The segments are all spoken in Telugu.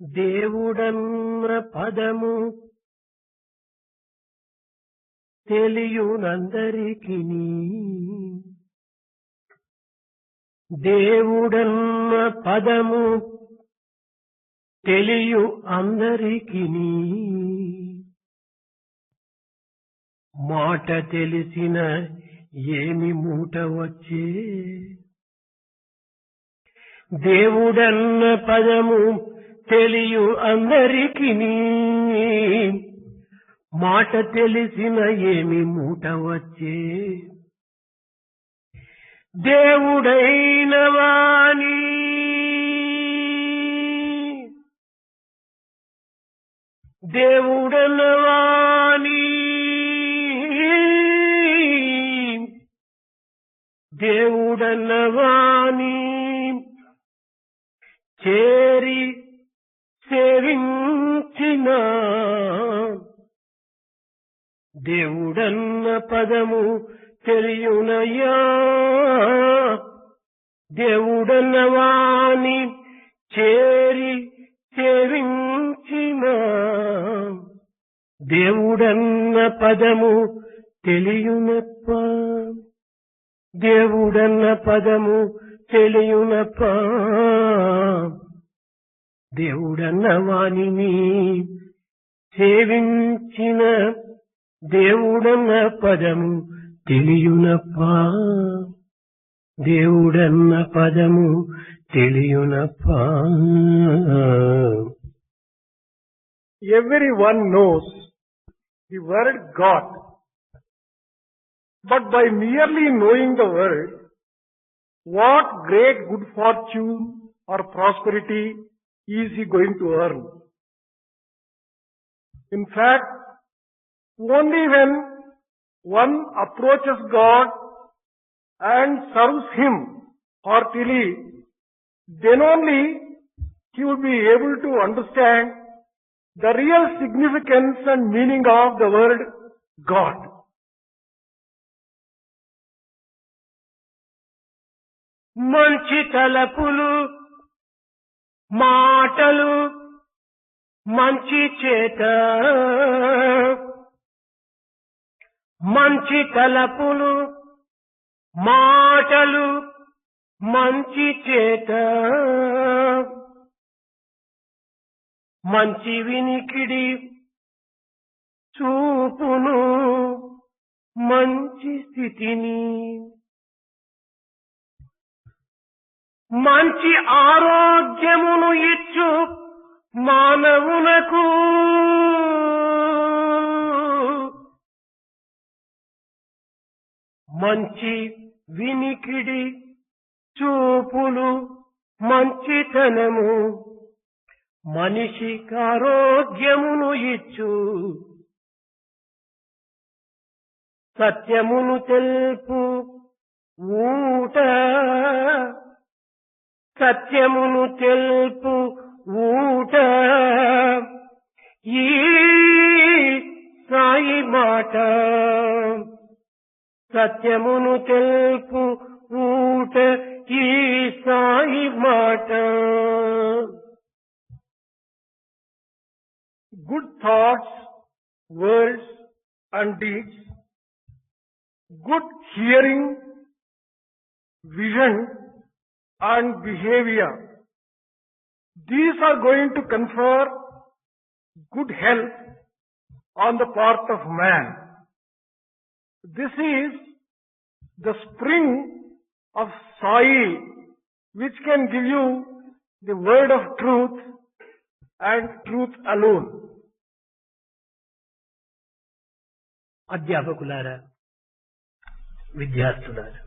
దేవుడన్న పదము తెలియునందరికిని. దేవుడన్న పదము తెలియు అందరికిని. మాట తెలిసిన ఏమి మూట వచ్చే. దేవుడన్న పదము తెలియు అందరికిని. మాట తెలిసిన ఏమి మూట వచ్చే. దేవుడైన వాణి దేవుడన్న వాణి దేవుడన్న వాణి చేరి సేవించిన దేవుడన్న పదము తెలియునయ్యా. దేవుడన్న వాణి చేరి సేవించిన దేవుడన్న పదము తెలియునప్ప. దేవుడన్న పదము తెలియునప్ప. దేవుడన్న వాణిని సేవించిన దేవుడన్న పదము తెలియునప్ప. దేవుడన్న పదము తెలియునప్ప. Everyone knows the word God, but by merely knowing the word, what great good fortune or prosperity is he going to earn? In fact, only when one approaches God and serves Him heartily, then only he will be able to understand the real significance and meaning of the word God. మంచి తలపులు మాటలు మంచి చేత. మంచి తలపులు మాటలు మంచి చేత. మంచి వినికిడి చూపును మంచి స్థితిని. మంచి ఆరోగ్యమును ఇచ్చు మానవునకు. మంచి వినికిడి చూపులు మంచితనము మనిషికి ఆరోగ్యమును ఇచ్చు. సత్యమును తెలుపు ఊట. సత్యమును తెలుపు ఊట ఈ సాయి మాట. సత్యమును తెలుపు ఊట ఈ సాయి మాట. Good thoughts, words and deeds, good hearing, vision and behavior, these are going to confer good health on the part of man. This is the spring of Sai, which can give you the word of truth and truth alone. అధ్యాపకులారా, విద్యార్థులారా,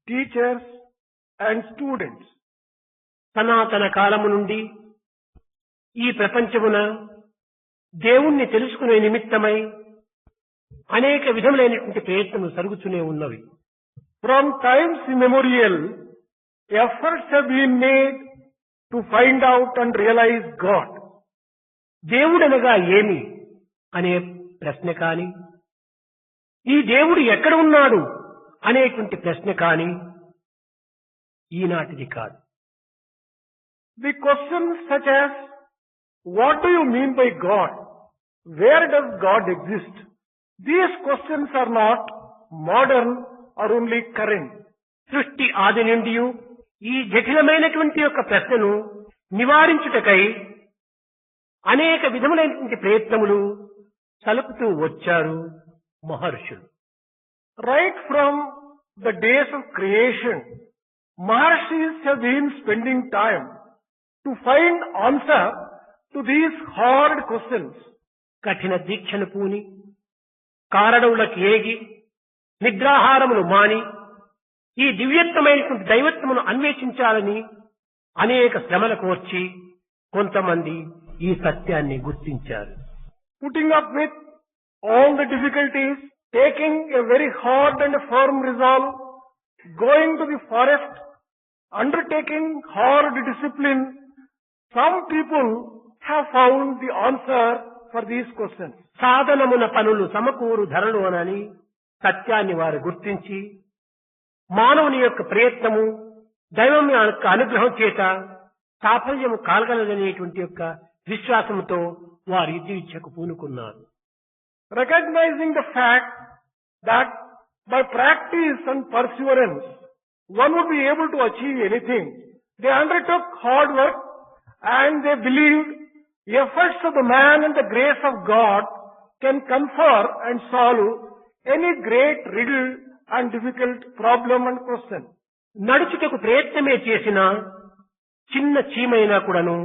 teachers and students, సనాతన కాలము నుండి ఈ ప్రపంచమున దేవుణ్ణి తెలుసుకునే నిమిత్తమై అనేక విధములైనటువంటి ప్రయత్నములు జరుగుతూనే ఉన్నవి. from times immemorial, efforts have been made to find out and realize God. దేవుడనగా ఏమి అనే ప్రశ్న కాని, ఈ దేవుడు ఎక్కడ ఉన్నాడు అనేటువంటి ప్రశ్న కాని ఈనాటిది కాదు. The questions such as, what do you mean by God? Where does God exist? These questions are not modern or only current. సృష్టి ఆది నుండి ఈ జటిలమైనటువంటి యొక్క ప్రశ్నను నివారించుటకై అనేక విధములైనటువంటి ప్రయత్నములు సలుపుతూ వచ్చారు మహర్షులు. Right from the days of creation, Maharshis have been spending time to find answer to these hard questions. కఠిన దీక్షను పూని కారణములకు ఏగి నిద్రాహారములు మాని ఈ దివ్యత్వమైనటువంటి దైవత్వమును అన్వేషించాలని అనేక శ్రమల కోర్చి కొంతమంది ఈ సత్యాన్ని గుర్తించారు. Putting up with all the difficulties, taking a very hard and firm resolve, going to the forest, undertaking hard discipline, some people have found the answer for these questions. సాధనమున పనులు సమకూరు ధరలు అనని సత్యాన్ని వారు గుర్తించి మానవుని యొక్క ప్రయత్నము దైవం యొక్క అనుగ్రహం చేత సాఫల్యము కాలగలదనేటువంటి యొక్క విశ్వాసంతో వారు యుద్ధకు పూనుకున్నారు. Recognizing the fact that by practice and perseverance one would be able to achieve anything, they undertook hard work and they believed efforts of the man and the grace of God can confer and solve any great riddle and difficult problem and question. నడుచుటకు ప్రయత్నమే చేసిన చిన్న చీమైనా కూడాను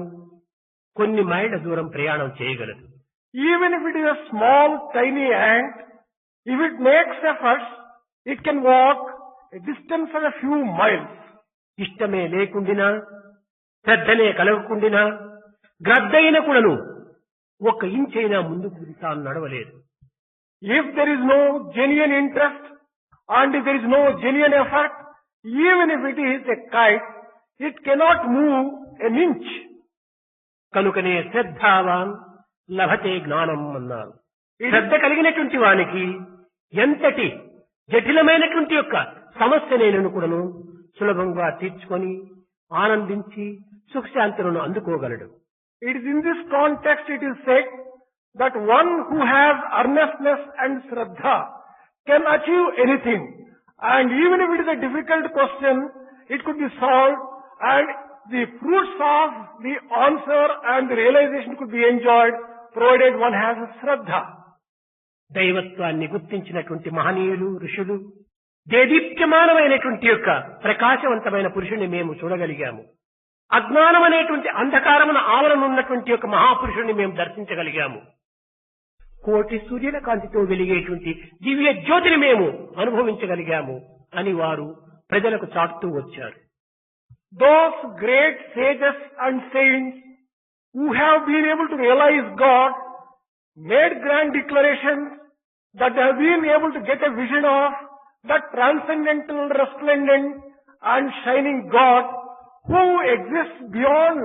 కొన్ని మైళ్ళ దూరం ప్రయాణం చేయగలదు. Even if it is a small tiny ant, if it makes efforts, it can walk a distance of a few miles. ఇష్టమే లేకుండినా శ్రద్ధనే కలగకుండినా గ్రద్దైన కూడాను ఒక ఇంచైనా ముందుకు తాను నడవలేదు. If there is no genuine interest and if there is no genuine effort, even if it is a kite, it cannot move an inch. కనుకనే శ్రద్ధావాన్ లభతే జ్ఞానం అన్నారు. శ్రద్ధ కలిగినటువంటి వానికి ఎంతటి జటిలమైనటువంటి యొక్క సమస్యనైనను కూడాను సులభంగా తీర్చుకొని ఆనందించి సుఖశాంతులను అందుకోగలడు. It is in this context it is said that one who has earnestness and shraddha can achieve anything, and even if it is a difficult question, it could be solved and the fruits of the answer and the realization could be enjoyed provided one has a shraddha. దైవత్వాన్ని గుర్తించినటువంటి మహనీయులు ఋషులు దేదీప్యమానమైనటువంటి యొక్క ప్రకాశవంతమైన పురుషుని మేము చూడగలిగాము. అజ్ఞానం అనేటువంటి అంధకారమున ఆవరణ ఉన్నటువంటి యొక్క మహాపురుషుడిని మేము దర్శించగలిగాము. కోటి సూర్యుల కాంతితో వెలిగేటువంటి దివ్య జ్యోతిని మేము అనుభవించగలిగాము అని వారు ప్రజలకు చాటుతూ వచ్చారు. Those great sages and saints who have been able to realize God made grand declarations that they have been able to get a vision of that transcendental, resplendent and shining God who exists beyond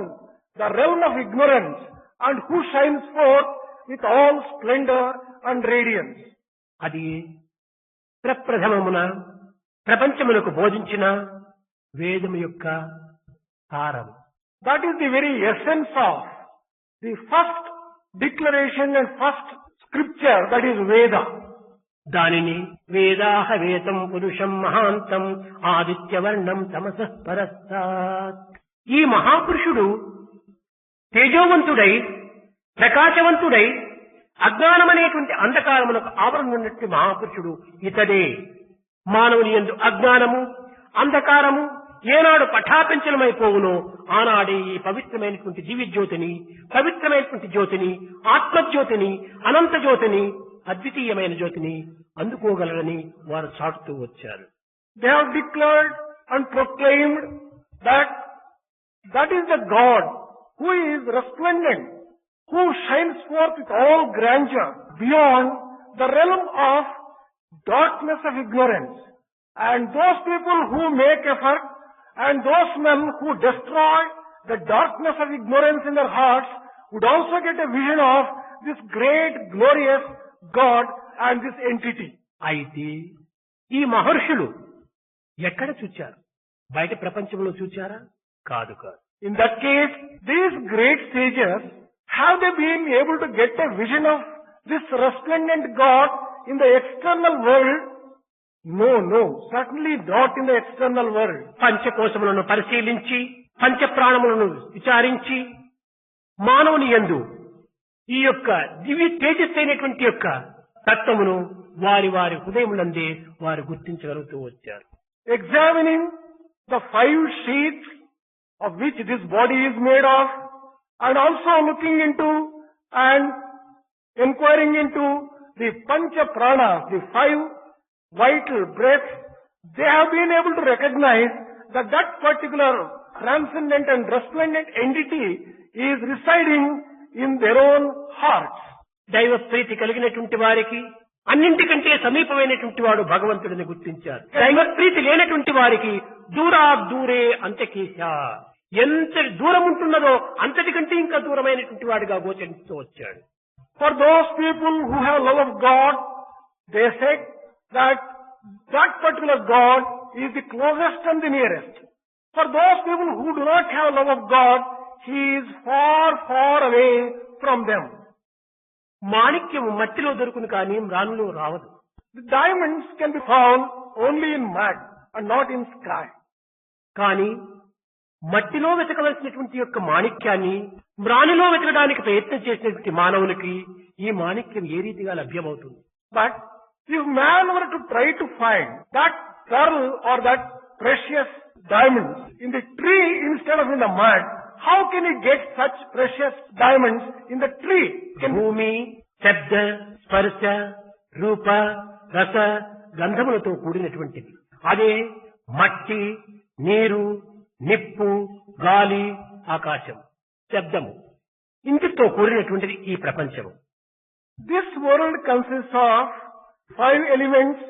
the realm of ignorance and who shines forth with all splendor and radiance. అది ప్రప్రథమమున ప్రపంచమునకు బోధించిన వేదము యొక్క సారం. That is the very essence of the first declaration and first scripture, that is Veda. దానిని వేదాహ వేదం పురుషం మహాంతం ఆదిత్యవర్ణం తమసః పరస్తాత్. ఈ మహాపురుషుడు తేజోవంతుడై ప్రకాశవంతుడై అజ్ఞానమనేటువంటి అంధకారమునకు ఆవరణ ఉన్నట్టు మహాపురుషుడు ఇతడే. మానవుని యందు అజ్ఞానము అంధకారము ఏనాడు పఠాపించలమైపోవునో ఆనాడే ఈ పవిత్రమైనటువంటి దివ్య జ్యోతిని, పవిత్రమైనటువంటి జ్యోతిని, ఆత్మజ్యోతిని, అనంత జ్యోతిని, అద్వితీయమైన జ్యోతిని అందుకోగలరని వారు చాటుతూ వచ్చారు. They have declared and proclaimed that that is the God who is resplendent, who shines forth with all grandeur beyond the realm of darkness of ignorance. And those people who make effort and those men who destroy the darkness of ignorance in their hearts would also get a vision of this great glorious God and this entity. అయితే ఈ మహర్షులు ఎక్కడ చూచారు? బయట ప్రపంచంలో చూచారా? కాదు కాదు. In that case, these great sages, have they been able to get a vision of this resplendent God in the external world? No, certainly not in the external world. పంచకోశములను పరిశీలించి పంచ ప్రాణములను విచారించి మానవుని యందు ఈ యొక్క దివ్య తేజస్సు అయినటువంటి యొక్క తత్వమును వారి వారి హృదయములందే వారు గుర్తించగలుగుతూ వచ్చారు. Examining the 5 sheets of which this body is made of, and also looking into and inquiring into the pancha pranas, the 5 vital breaths, they have been able to recognize that that particular transcendent and resplendent entity is residing in their own hearts. దైవ ప్రీతి కలిగినటువంటి వారికి అన్నింటికంటే సమీపమైనటువంటి వాడు భగవంతుడిని గుర్తించారు. దైవ ప్రీతి లేనటువంటి వారికి దూరే అంతకేశ, ఎంత దూరం ఉంటున్నదో అంతటికంటే ఇంకా దూరమైనటువంటి వాడిగా గోచరిస్తూ వచ్చాడు. For those people who have love of God, they said that that particular God is the closest and the nearest. For those people who do not have love of God, He is far away from them. మాణిక్యము మట్టిలో దొరుకును కానీ రానులో రావదు. The diamonds can be found only in mud and not in sky. కానీ మట్టిలో వెతకవలసినటువంటి యొక్క మాణిక్యాన్ని మ్రానిలో వెతకడానికి ప్రయత్నం చేసినటువంటి మానవునికి ఈ మాణిక్యం ఏ రీతిగా లభ్యమవుతుంది? But if man were to try to find that pearl or that precious diamond in the tree instead of in the mud, how can he get such precious diamonds in the tree? భూమి శబ్ద స్పర్శ రూప రస గంధములతో కూడినటువంటిది. అదే మట్టి, నీరు, నిప్పు, గాలి, ఆకాశం, శబ్దము, ఇంటితో కూడినటువంటిది ఈ ప్రపంచము. This world consists of 5 elements: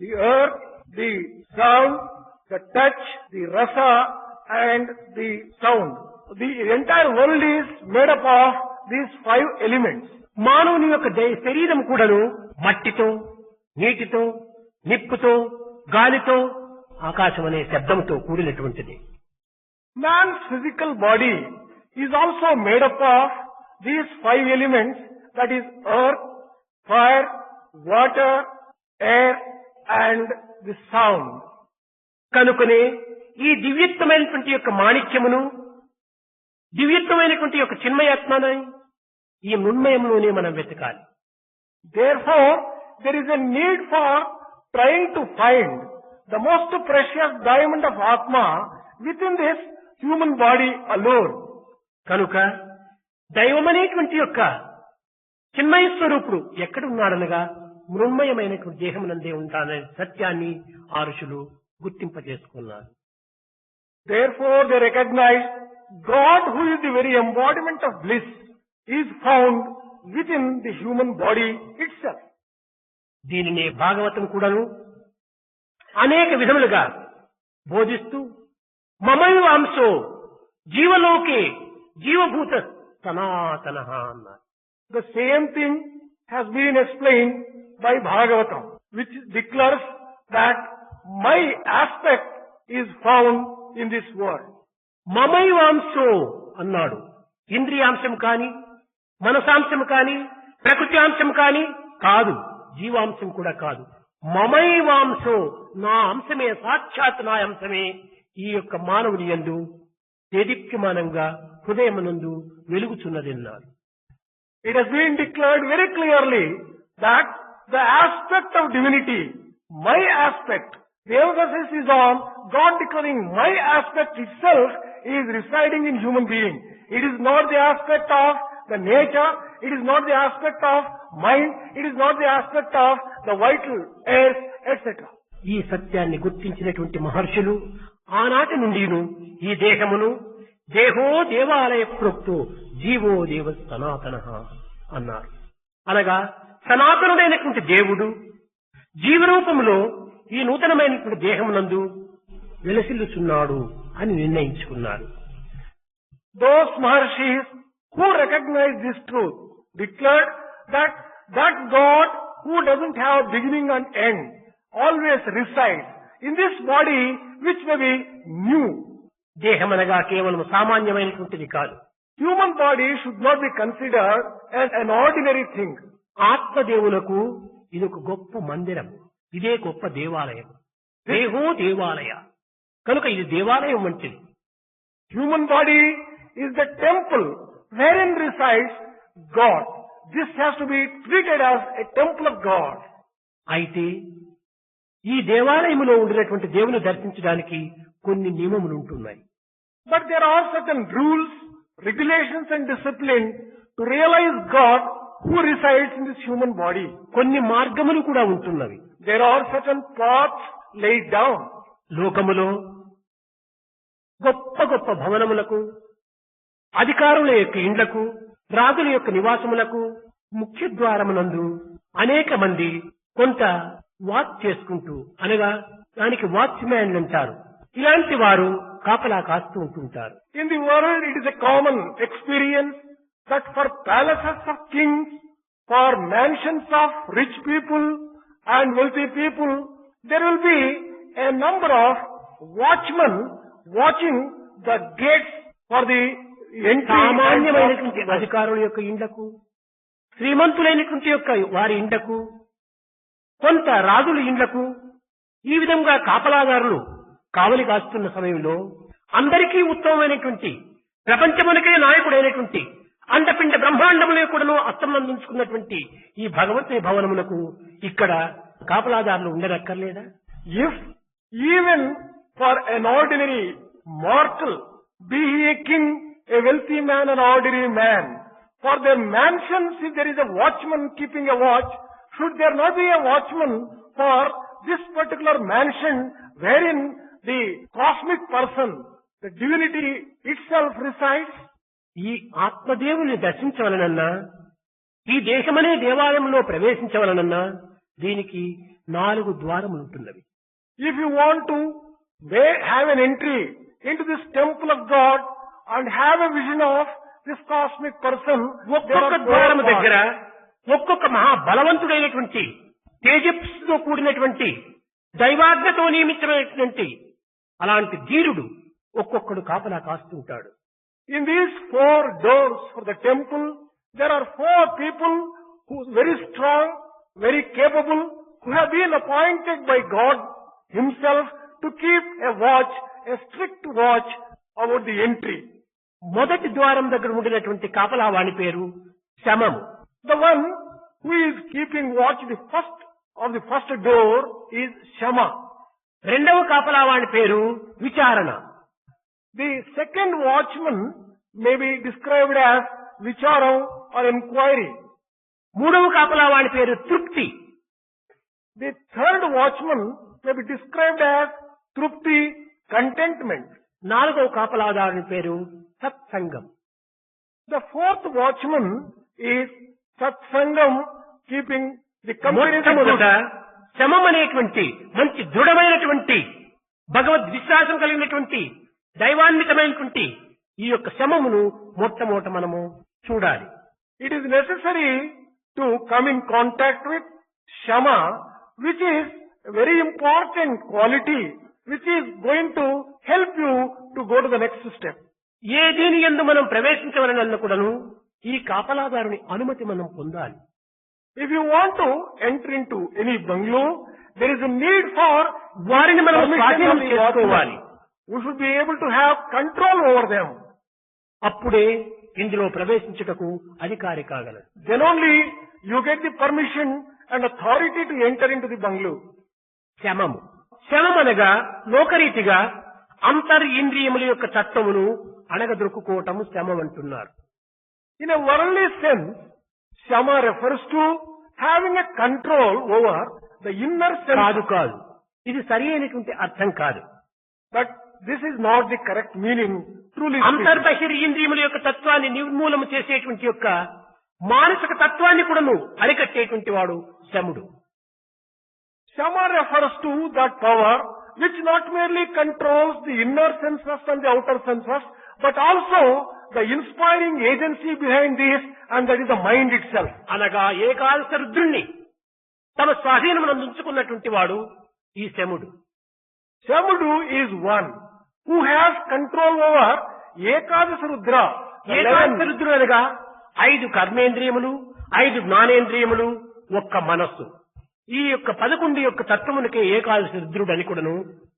the earth, the sound, the touch, the rasa, and the sound. The entire world is made up of these 5 elements. మానవుని యొక్క శరీరం కూడాను మట్టితో, నీటితో, నిప్పుతో, గాలితో, ఆకాశం అనే శబ్దంతో కూడినటువంటిది. Man's physical body is also made up of these 5 elements, that is earth, fire, water, air, and the sound. కనుకనే ఈ దివ్యత్వమైనటువంటి యొక్క మాణిక్యమును, దివ్యత్వమైనటువంటి యొక్క చిన్మయాత్మని ఈ మృన్మయంలోనే మనం వెతకాలి. Therefore, there is a need for trying to find the most precious diamond of Atma within this human body alone. కనుక దైవమనేటువంటి యొక్క చిన్మయ స్వరూపుడు ఎక్కడున్నాడనగా మృన్మయమైనటువంటి దేహమునందే ఉంటాడనే సత్యాన్ని ఆ ఋషులు గుర్తింపజేసుకున్నారు. Therefore, they recognize God, who is the very embodiment of bliss, is found within the human body itself. దీనినే భాగవతం కూడాను అనేక విధములుగా బోధిస్తూ మమైవ అంశో జీవలోకే జీవభూత సనాతన అన్నారు. The same thing has been explained by Bhagavatam, which declares that my aspect is found in this world. మమైవాంశో అన్నాడు. ఇంద్రియాంశం కాని, మనసాంశం కాని, ప్రకృతి అంశం కాని కాదు, జీవాంశం కూడా కాదు. మమైవాంశో, నా అంశమే, సాక్షాత్ నా అంశమే ఈ యొక్క మానవుని యందు దేదీప్యమానంగా హృదయమునందు వెలుగుచున్నదన్నారు. It has been declared very clearly that the aspect of divinity, my aspect, the emphasis is on God declaring my aspect itself is residing in human being. It is not the aspect of the nature, it is not the aspect of mind, it is not the aspect of the vital airs, etc. ఈ సత్యాన్ని గుర్తించినటువంటి మహర్షులు ఆనాటి నుండిను ఈ దేహమును దేహో దేవాలయ ప్రోక్తో జీవో దేవ సనాతన అన్నారు. అనగా సనాతనుడైనటువంటి దేవుడు జీవరూపములో ఈ నూతనమైనటువంటి దేహమునందు వెలసిల్లుచున్నాడు అని నిర్ణయించుకున్నారు. Those Maharshis who recognize this truth declared that God, who doesn't have beginning and end, always resides in this body which may be new, దేహమనగా కేవలం సామాన్యమైనటువంటిది కాదు. Human body should not be considered as an ordinary thing. ఆత్మదేవులకు ఇది ఒక గొప్ప మందిరం, ఇదే గొప్ప దేవాలయం. దేహో దేవాలయ కనుక ఇది దేవాలయం వంటిది. Human body is the temple wherein resides God. This has to be treated as a temple of God. అయితే ఈ దేవాలయములో ఉండినటువంటి దేవుని దర్శించడానికి కొన్ని నియమములు ఉంటున్నాయి. But there are certain rules, regulations and discipline to realize God who resides in this human body. కొన్ని మార్గములు కూడా ఉంటున్నవి. There are certain paths laid down. లోకములో గొప్ప గొప్ప భవనములకు, అధికారుల యొక్క ఇండ్లకు, రాజుల యొక్క నివాసములకు ముఖ్య ద్వారమునందు అనేక మంది కొంత వాచ్ చేసుకుంటూ, అనగా దానికి వాచ్మ్యాన్ అంటారు, ఇలాంటి వారు కాపలా కాస్తూ ఉంటుంటారు. In the world, it is a common experience that for palaces of kings, for mansions of rich people and wealthy people, there will be a number of watchmen watching the gates for the entry. సామాన్యమైనటువంటి అధికారుల యొక్క ఇండ్లకు, శ్రీమంతులైనటువంటి యొక్క వారి ఇండ్లకు, కొంత రాజుల ఇండ్లకు ఈ విధంగా కాపలాదారులు కావలి కాస్తున్న సమయంలో అందరికీ ఉత్తమమైనటువంటి, ప్రపంచమునికే నాయకుడైనటువంటి, అండపిండ బ్రహ్మాండములే కూడాను అస్తమందించుకున్నటువంటి ఈ భగవతి భవనములకు ఇక్కడ కాపలాదారులు ఉండనక్కర్లేదా? If even for an ordinary mortal, be he a king, a wealthy man, an ordinary man, for their mansions, if there is a watchman keeping a watch, should there not be a watchman for this particular mansion wherein the cosmic person, the divinity itself resides? ఈ ఆత్మదేవుని దర్శించవలనన్నా, ఈ దేశమనే దేవాలయంలో ప్రవేశించవలనన్నా దీనికి 4 ద్వారములు ఉంటున్నవి. If you want to have an entry into this temple of God and have a vision of this cosmic person, ఒక్కొక్క ద్వారము దగ్గర ఒక్కొక్క మహా బలవంతుడైనటువంటి, తేజస్సుతో కూడినటువంటి, దైవాజ్ఞతో నియమించినటువంటి అలాంటి ధీరుడు ఒక్కొక్కడు కాపలా కాస్తుంటాడు. In these 4 doors for the temple, there are 4 people who are very strong, very capable, who have been appointed by God Himself to keep a watch, a strict watch about the entry. మొదటి ద్వారం దగ్గర ఉండినటువంటి కాపలా వాని పేరు శమము. The one who is keeping watch of the first door is Shama. రెండవ కాపలా వాని పేరు విచారణ. The second watchman may be described as Vicharam or inquiry. మూడవ కాపలా వాని పేరు తృప్తి. The third watchman may be described as Trupti, contentment. నాలుగవ కాపలాదారుని పేరు సత్సంగం. The fourth watchman is Satsangam, keeping the company. మొట్టమొదట శమం అనేటువంటి మంచి దృఢమైనటువంటి, భగవద్ విశ్వాసం కలిగినటువంటి, దైవాన్వితమైనటువంటి ఈ యొక్క శమమును మొట్టమొదట మనము చూడాలి. It is necessary to come in contact with Shama, which is a very important quality, which is going to help you to go to the next step. ఏ దీని యందు మనం ప్రవేశించవలనన్న కూడాను ఈ కాపలాదారుని అనుమతి మనం పొందాలి. If you want to enter into any bungalow, there is a need for వారిని మనం permission స్వాధీనం of the చేసుకోవాలి. watchman. We should be able to have control over them. అప్పుడే ఇందులో ప్రవేశించుటకు అధికారి కాగలరు. Then only you get the permission and authority to enter into the bungalow. శమము. శమం అనగా లోకరీతిగా అంతరింద్రియముల యొక్క తత్వమును అణగదొక్కుకోవటము శమం అంటున్నారు. In a worldly sense, Shama refers to having a control over the inner కాదు sense. కాదు, ఇది సరి అయినటువంటి అర్థం కాదు. But this is not the correct meaning, truly speaking. అంతర్బహిర్యింద్రియముల యొక్క తత్వాన్ని నిర్మూలన చేసేటువంటి యొక్క మానసిక తత్వాన్ని కూడాను అరికట్టేటువంటి వాడు శముడు. Shama refers to that power which not merely controls the inner senses and the outer senses, but also the inspiring agency behind this, and that is the mind itself. అనగా ఏకాదశ రుద్రుణ్ణి తమ స్వాధీనమునందుంచుకున్నటువంటి వాడు ఈ శముడు. Shamudu is one who has control over Ekadasa Rudra. The 11 ఏకాదశ రుద్రుడు అనగా 5 కర్మేంద్రియములు, 5 జ్ఞానేంద్రియములు, ఒక్క మనస్సు. ఈ యొక్క 11 యొక్క తత్వమునకే ఏకాదశ రుద్రుడు అని కూడాను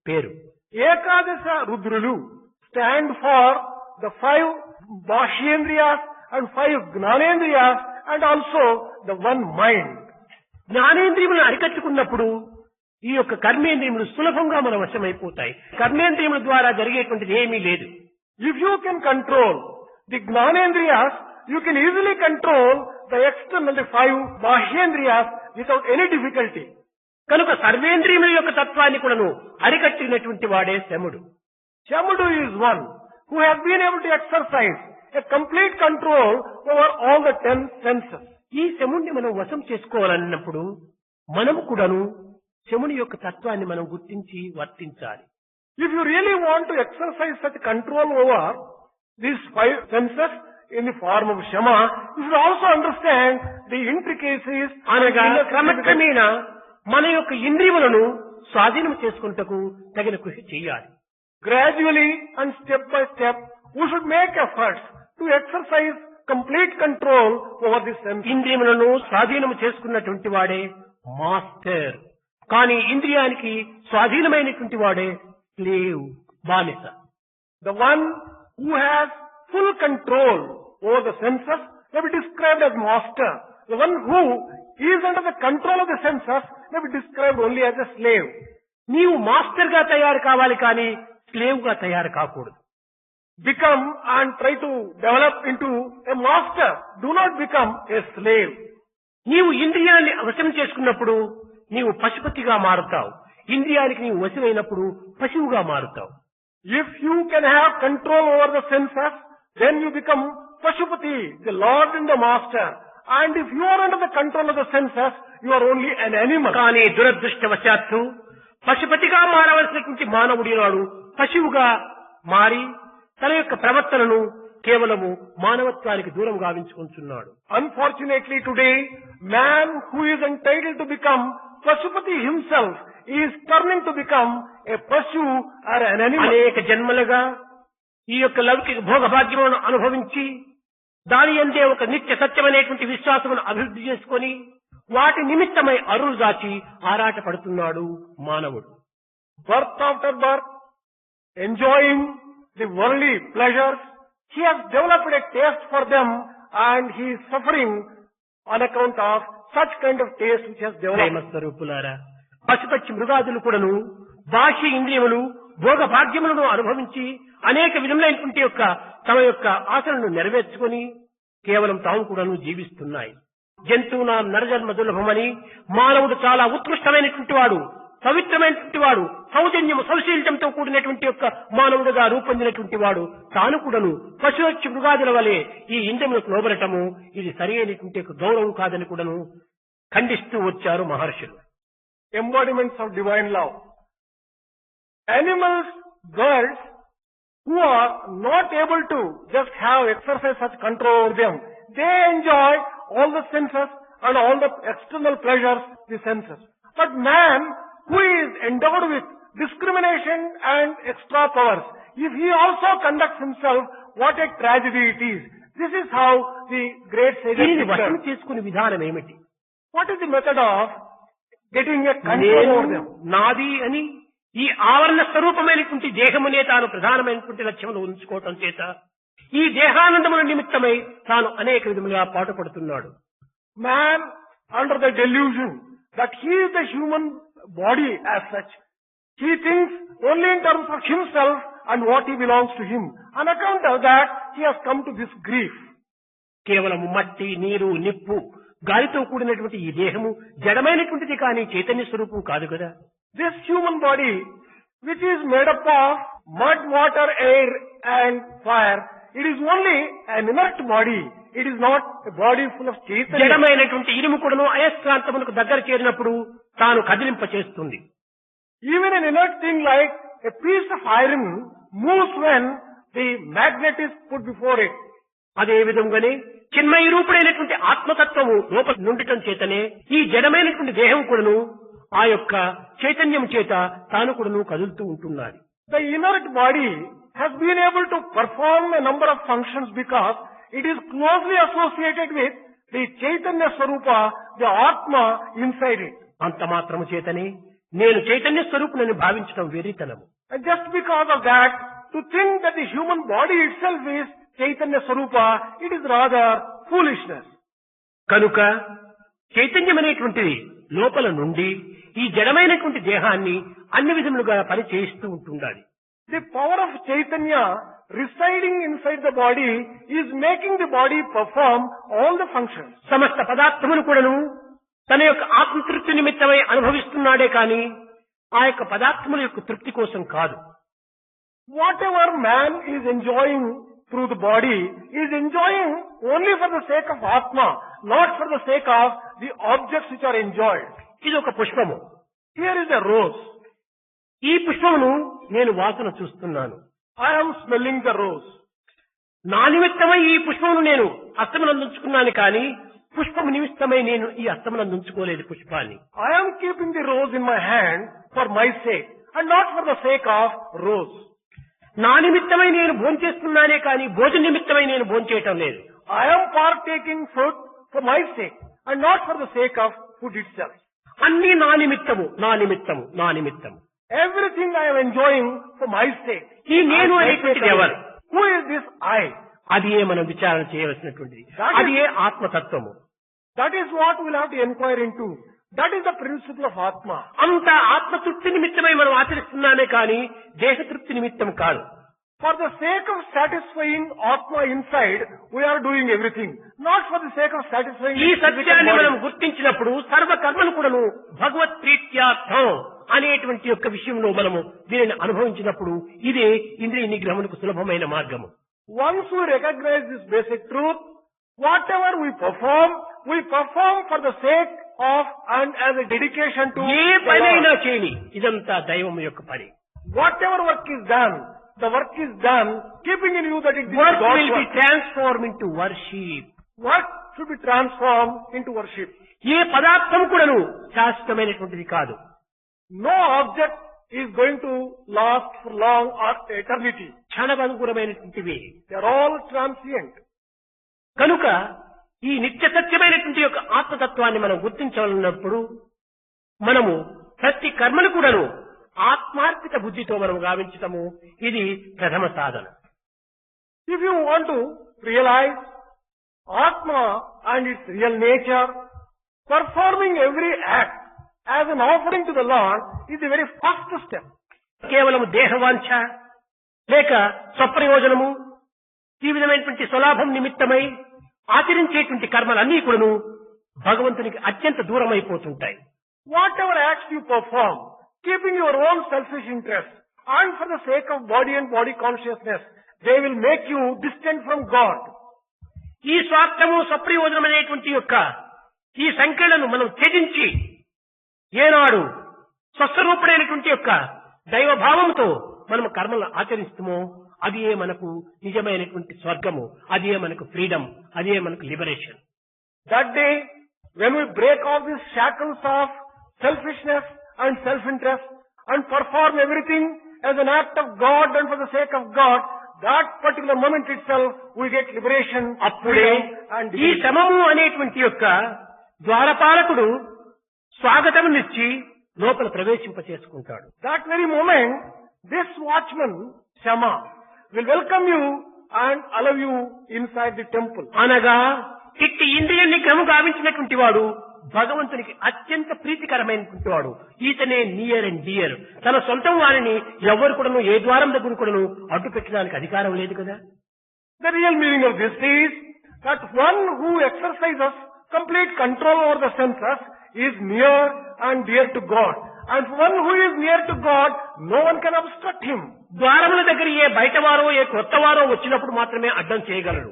పేరు. Ekadasa Rudrulu stand for the 5 Bhashyendriyas and 5 Gnanendriyas and also the one mind. జ్ఞానేంద్రియములను అరికట్టుకున్నప్పుడు ఈ యొక్క కర్మేంద్రియములు సులభంగా మన వశమైపోతాయి. కర్మేంద్రియముల ద్వారా జరిగేటువంటిది ఏమీ లేదు. If you can control the Gnanendriyas, you can easily control the external, the 5 Bhashyendriyas without any difficulty. కనుక సర్వేంద్రియముల యొక్క తత్వాన్ని కూడాను అరికట్టినటువంటి వాడే శముడు. Shamudu is one who has been able to exercise a complete control over all the 10 senses. ఈ శముడిని మనం వశం చేసుకోవాలన్నప్పుడు మనము కూడాను శముని యొక్క తత్వాన్ని మనం గుర్తించి వర్తించాలి. If you really want to exercise such control over these 5 senses in the form of Shama, you should also understand the intricacies అనగా and క్రమక్రమేణా మన యొక్క ఇంద్రియములను స్వాధీనం చేసుకుంటకు తగిన కృషి చేయాలి. gradually and step by step, we should make efforts to exercise complete control over the senses. ఇంద్రియములను స్వాధీనం చేసుకున్నటువంటి వాడే మాస్టర్. కానీ ఇంద్రియానికి స్వాధీనమైనటువంటి వాడే స్లేవ్, బానిస. The one who has full control over the senses may be described as master. The one who is under the control of the senses may be described only as a slave. నీవు మాస్టర్ గా తయారు కావాలి కానీ స్లేవ్ గా తయారు కాకూడదు. Become and try to develop into a master. Do not become a slave. నీవు ఇంద్రియాన్ని వశం చేసుకున్నప్పుడు నీవు పశుపతిగా మారుతావు. ఇంద్రియానికి నీవు వశమైనప్పుడు పశువుగా మారుతావు. If you can have control over the senses, then you become Pashupati, the Lord and the Master. And if you are under the control of the senses, you are only an animal. కానీ దురదృష్టవశాత్తు పశుపతిగా మారవలసినటువంటి మానవుడి నాడు పశువుగా మారి తన యొక్క ప్రవర్తనను కేవలము మానవత్వానికి దూరం గావించుకుంటున్నాడు. Unfortunately today, man who is entitled to become Pashupati himself is turning to become a Pashu or an animal. అనేక జన్మలుగా ఈ యొక్క లౌకిక భోగభాగ్యములను అనుభవించి దాని అందే ఒక నిత్య సత్యమైనటువంటి విశ్వాసమును అభివృద్ధి చేసుకొని వాటి నిమిత్తమై అరులు దాచి ఆరాట పడుతున్నాడు మానవుడు. Birth after birth, enjoying the worldly pleasures, he has developed a taste for them and he is suffering on account of such kind of taste which has Prema developed. స్వరూపులారా, పశుపక్షి మృగాదులు కూడాను బాహ్య ఇంద్రియములు భోగ భాగ్యములను అనుభవించి అనేక విధములైనటువంటి యొక్క తమ యొక్క ఆశలను నెరవేర్చుకొని కేవలం తాము కూడాను జీవిస్తున్నాయి. జంతువునా నరజన్మ దుర్లభమని మానవుడు చాలా ఉత్కృష్టమైనటువంటి వాడు, పవిత్రమైనటువంటి వాడు, సౌజన్యము సౌశీల్యంతో కూడినటువంటి యొక్క మానవుడుగా రూపొందినటువంటి వాడు తాను కూడాను పశుపక్షి మృగాదుల వలె ఈ ఇంద్రియములకు లోబడటము ఇది సరి అయినటువంటి యొక్క గౌరవం కాదని కూడాను ఖండిస్తూ వచ్చారు మహర్షులు. Embodiments of divine love. Animals, birds, who are not able to just have exercise such control over them, they enjoy all the senses and all the external pleasures, the senses. But man, who is endowed with discrimination and extra powers, if he also conducts himself, what a tragedy it is. This is how the great sages దీనిని వశం declared. చేసుకునే విధానం ఏమిటి? What is the method of getting a control నేను over them? నాది అని ఈ ఆవరణ స్వరూపమైనటువంటి దేహమునే తాను ప్రధానమైనటువంటి లక్ష్యమును ఉంచుకోవటం చేత ఈ దేహానందముల నిమిత్తమై తాను అనేక విధములుగా పాటుపడుతున్నాడు. Man, under the delusion that he is the human body as such, he thinks only in terms of himself and what he belongs to him. On account of that, he has come to this grief. కేవలం మట్టి, నీరు, నిప్పు, గాలితో కూడినటువంటి ఈ దేహము జడమైనటువంటిది కానీ చైతన్య స్వరూపం కాదు కదా. This human body, which is made up of mud, water, air and fire, it is only an inert body. It is not a body full of chaitanya. జడమైనటువంటి ఇనుము కూడాను అయస్కాంతమునకు దగ్గర చేరినప్పుడు తాను కదిలింప చేస్తుంది. Even an inert thing like a piece of iron moves when the magnet is put before it. అదే విధంగానే చిన్మయ రూపుడైనటువంటి ఆత్మతత్వము లోపల నుండటం చేతనే ఈ జడమైనటువంటి దేహం కూడాను ఆ యొక్క చైతన్యం చేత తాను కూడాను కదులుతూ ఉంటున్నది. The inert body has been able to perform a number of functions because it is closely associated with the Chaitanya Swarupa, the Atma inside it. అంత మాత్రము చేతనే నేను చైతన్య స్వరూపునని భావించడం వెర్రితనము. And just because of that, to think that the human body itself is Chaitanya Swarupa, it is rather foolishness. కనుక చైతన్యం అనేటువంటిది లోపల నుండి ఈ జడమైనటువంటి దేహాన్ని అన్ని విధములుగా పని చేయిస్తూ ఉంటుండాలి. The power of Chaitanya residing inside the body is making the body perform all the functions. సమస్త పదార్థమును కూడాను తన యొక్క ఆత్మతృప్తి నిమిత్తమై అనుభవిస్తున్నాడే కాని ఆ యొక్క పదార్థముల యొక్క తృప్తి కోసం కాదు. Whatever man is enjoying through the body is enjoying only for the sake of Atma, not for the sake of the objects which are enjoyed. ఇది ఒక పుష్పము. Here is a rose. ఈ పుష్పమును నేను వాసన చూస్తున్నాను. I am smelling the rose. నా నిమిత్తమై ఈ పుష్పమును నేను హస్తమునందుకున్నాను కానీ పుష్పము నిమిత్తమై నేను ఈ హస్తమునందుకోలేదు పుష్పాన్ని. I am keeping the rose in my hand for my sake and not for the sake of rose. నా నిమిత్తమై నేను భోంచేస్తున్నానే కానీ భోజన నిమిత్తమై నేను భోంచేయటం లేదు. I am partaking food for my sake and not for the sake of food itself. అన్ని నా నిమిత్తము నా నిమిత్తము నా నిమిత్తము. Everything I am enjoying for my sake. ఈ నేను అనేటువంటిది ఎవరు? Who is this I? అది ఏ మనం విచారణ చేయవలసినటువంటిది. అది ఏ ఆత్మతత్వము. That is what we will have to inquire into. That is the principle of Atma. అంత ఆత్మతృప్తి నిమిత్తమై మనం ఆచరిస్తున్నామే కానీ దేహతృప్తి నిమిత్తం కాదు. For the sake of satisfying Atma inside, we are doing everything. Not for the sake of satisfying ఈ the physical సత్యాన్ని మనం body. గుర్తించినప్పుడు సర్వ కర్మలు కూడాను భగవత్ ప్రీత్యార్థం అనేటువంటి యొక్క విషయంలో మనము దీనిని అనుభవించినప్పుడు ఇదే ఇంద్రియ నిగ్రహమునకు సులభమైన మార్గము. Once we recognize this basic truth, whatever we perform for the sake of and as a dedication to A the పనైనా Lord. చేయని ఇదంతా దైవం యొక్క పని. Whatever work is done, the work is done keeping in you that it is Work God's will be work. transformed into worship. Work should be transformed into worship. ఏ పదార్థం కూడాను శాశ్వతమైనటువంటిది కాదు. No object is going to last for long or eternity. క్షణభంగురమైనటువంటివి. They are all transient. కనుక ఈ నిత్య సత్యమైనటువంటి యొక్క ఆత్మతత్వాన్ని మనం గుర్తించాలన్నప్పుడు మనము ప్రతి కర్మను కూడాను ఆత్మార్పిత బుద్ధితో మనం గావించటము ఇది ప్రథమ సాధన. If you want to realize Atma and its real nature, performing every act as an offering to the Lord is the very first step. కేవలము దేహవాంఛ లేక స్వప్రయోజనము ఈ విధమైనటువంటి స్వలాభం నిమిత్తమై ఆచరించేటువంటి కర్మలన్నీ కూడాను భగవంతునికి అత్యంత దూరం అయిపోతుంటాయి. Whatever acts you perform, keeping your own selfish interest and for the sake of body and body consciousness, they will make you distant from God. ఈ స్వార్థము స్వప్రయోజనం అనేటువంటి యొక్క ఈ సంఖ్యలను మనం త్యజించి ఏనాడు స్వస్వరూపుడైనటువంటి యొక్క దైవభావంతో మనం కర్మలను ఆచరిస్తామో అది ఏ మనకు నిజమైనటువంటి స్వర్గము, అది ఏ మనకు ఫ్రీడమ్, అది ఏ మనకు liberation. That day, when we break off these shackles of selfishness and self-interest and perform everything as an act of God and for the sake of God, that particular moment itself we get liberation, అప్పుడే and ఈ శమము అనేటువంటి యొక్క ద్వారపాలకుడు స్వాగతమునిచ్చి లోపల ప్రవేశింప చేసుకుంటాడు. that very moment, this watchman, Shama, will welcome you and allow you inside the temple. అనగా ఇట్టి ఇంద్రియ నిగ్రహము గావించినటువంటి వాడు భగవంతునికి అత్యంత ప్రీతికరమైనటువంటి వాడు. ఈతనే నియర్ అండ్ డియర్. తన సొంతం వారిని ఎవరు కూడాను ఏ ద్వారం దగ్గర కూడాను అడ్డు పెట్టడానికి అధికారం లేదు కదా. The real meaning of this is that one who exercises complete control over the senses is near and dear to God. And one who is near to God, no one can obstruct him. ద్వారముల దగ్గర ఏ బయటవారో ఏ కొత్తవారో వచ్చినప్పుడు మాత్రమే అడ్డం చేయగలరు.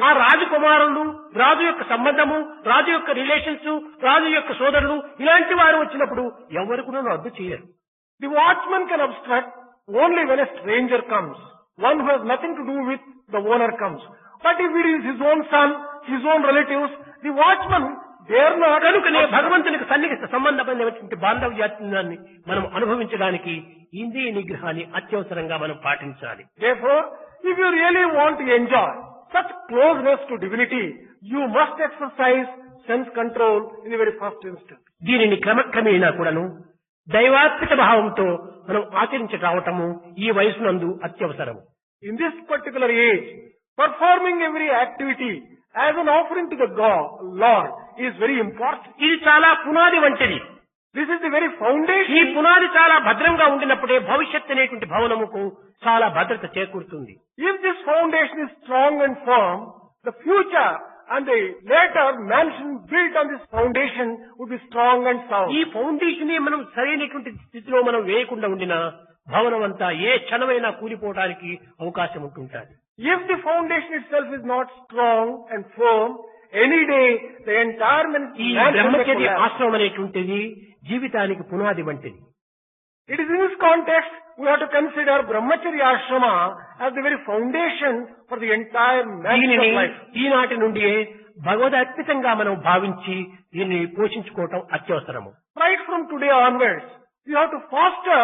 ఆ రాజకుమారులు, రాజు యొక్క సంబంధము, రాజు యొక్క రిలేషన్స్, రాజు యొక్క సోదరులు ఇలాంటి వారు వచ్చినప్పుడు ఎవరు కూడా అడ్డు చేయరు. The watchman can obstruct only when a stranger comes. One who has nothing to do with the owner comes. But if it is his own son, his own relatives, the watchman dare not. కనుకనే భగవంతునికి సన్నిహిత సంబంధమైనటువంటి బాంధవ్యాన్ని మనం అనుభవించడానికి ఇంద్రియ నిగ్రహాన్ని అత్యవసరంగా మనం పాటించాలి. Therefore, if you really want to enjoy such closeness to divinity, you must exercise sense control in the very first instance. దీనిని క్రమక్రమేణా కూడాను దైవాత్మిక భావంతో మనం ఆచరించి రావటము ఈ వయసునందు అత్యవసరము. In this particular age, performing every activity as an offering to the God, Lord, is very important. ఇది చాలా పునాది వంటిది. This is the very foundation. ఈ పునాది చాలా భద్రంగా ఉండినప్పుడే భవిష్యత్ అనేటువంటి భవనముకు చాలా భద్రత చేకూరుతుంది. If this foundation is strong and firm, the future and the later mansion built on this foundation would be strong and sound. ఈ ఫౌండేషన్ మనం సరైనటువంటి స్థితిలో మనం వేయకుండా ఉండినా భవనం అంతా ఏ క్షణమైనా కూలిపోవడానికి అవకాశం ఉంటుంటుంది. If the foundation itself is not strong and firm, any day the entire ఈ mansion may బ్రహ్మచర్య collapse. ఆశ్రమం అనేటువంటిది జీవితానికి పునాది వంటిది. It is in this context we have to consider Brahmacharya Ashrama as the very foundation for the entire mansion దీనిని of life. ఈనాటి నుండి భగవదర్పితంగా మనం భావించి దీన్ని పోషించుకోవటం అత్యవసరము. Right from today onwards, you have to foster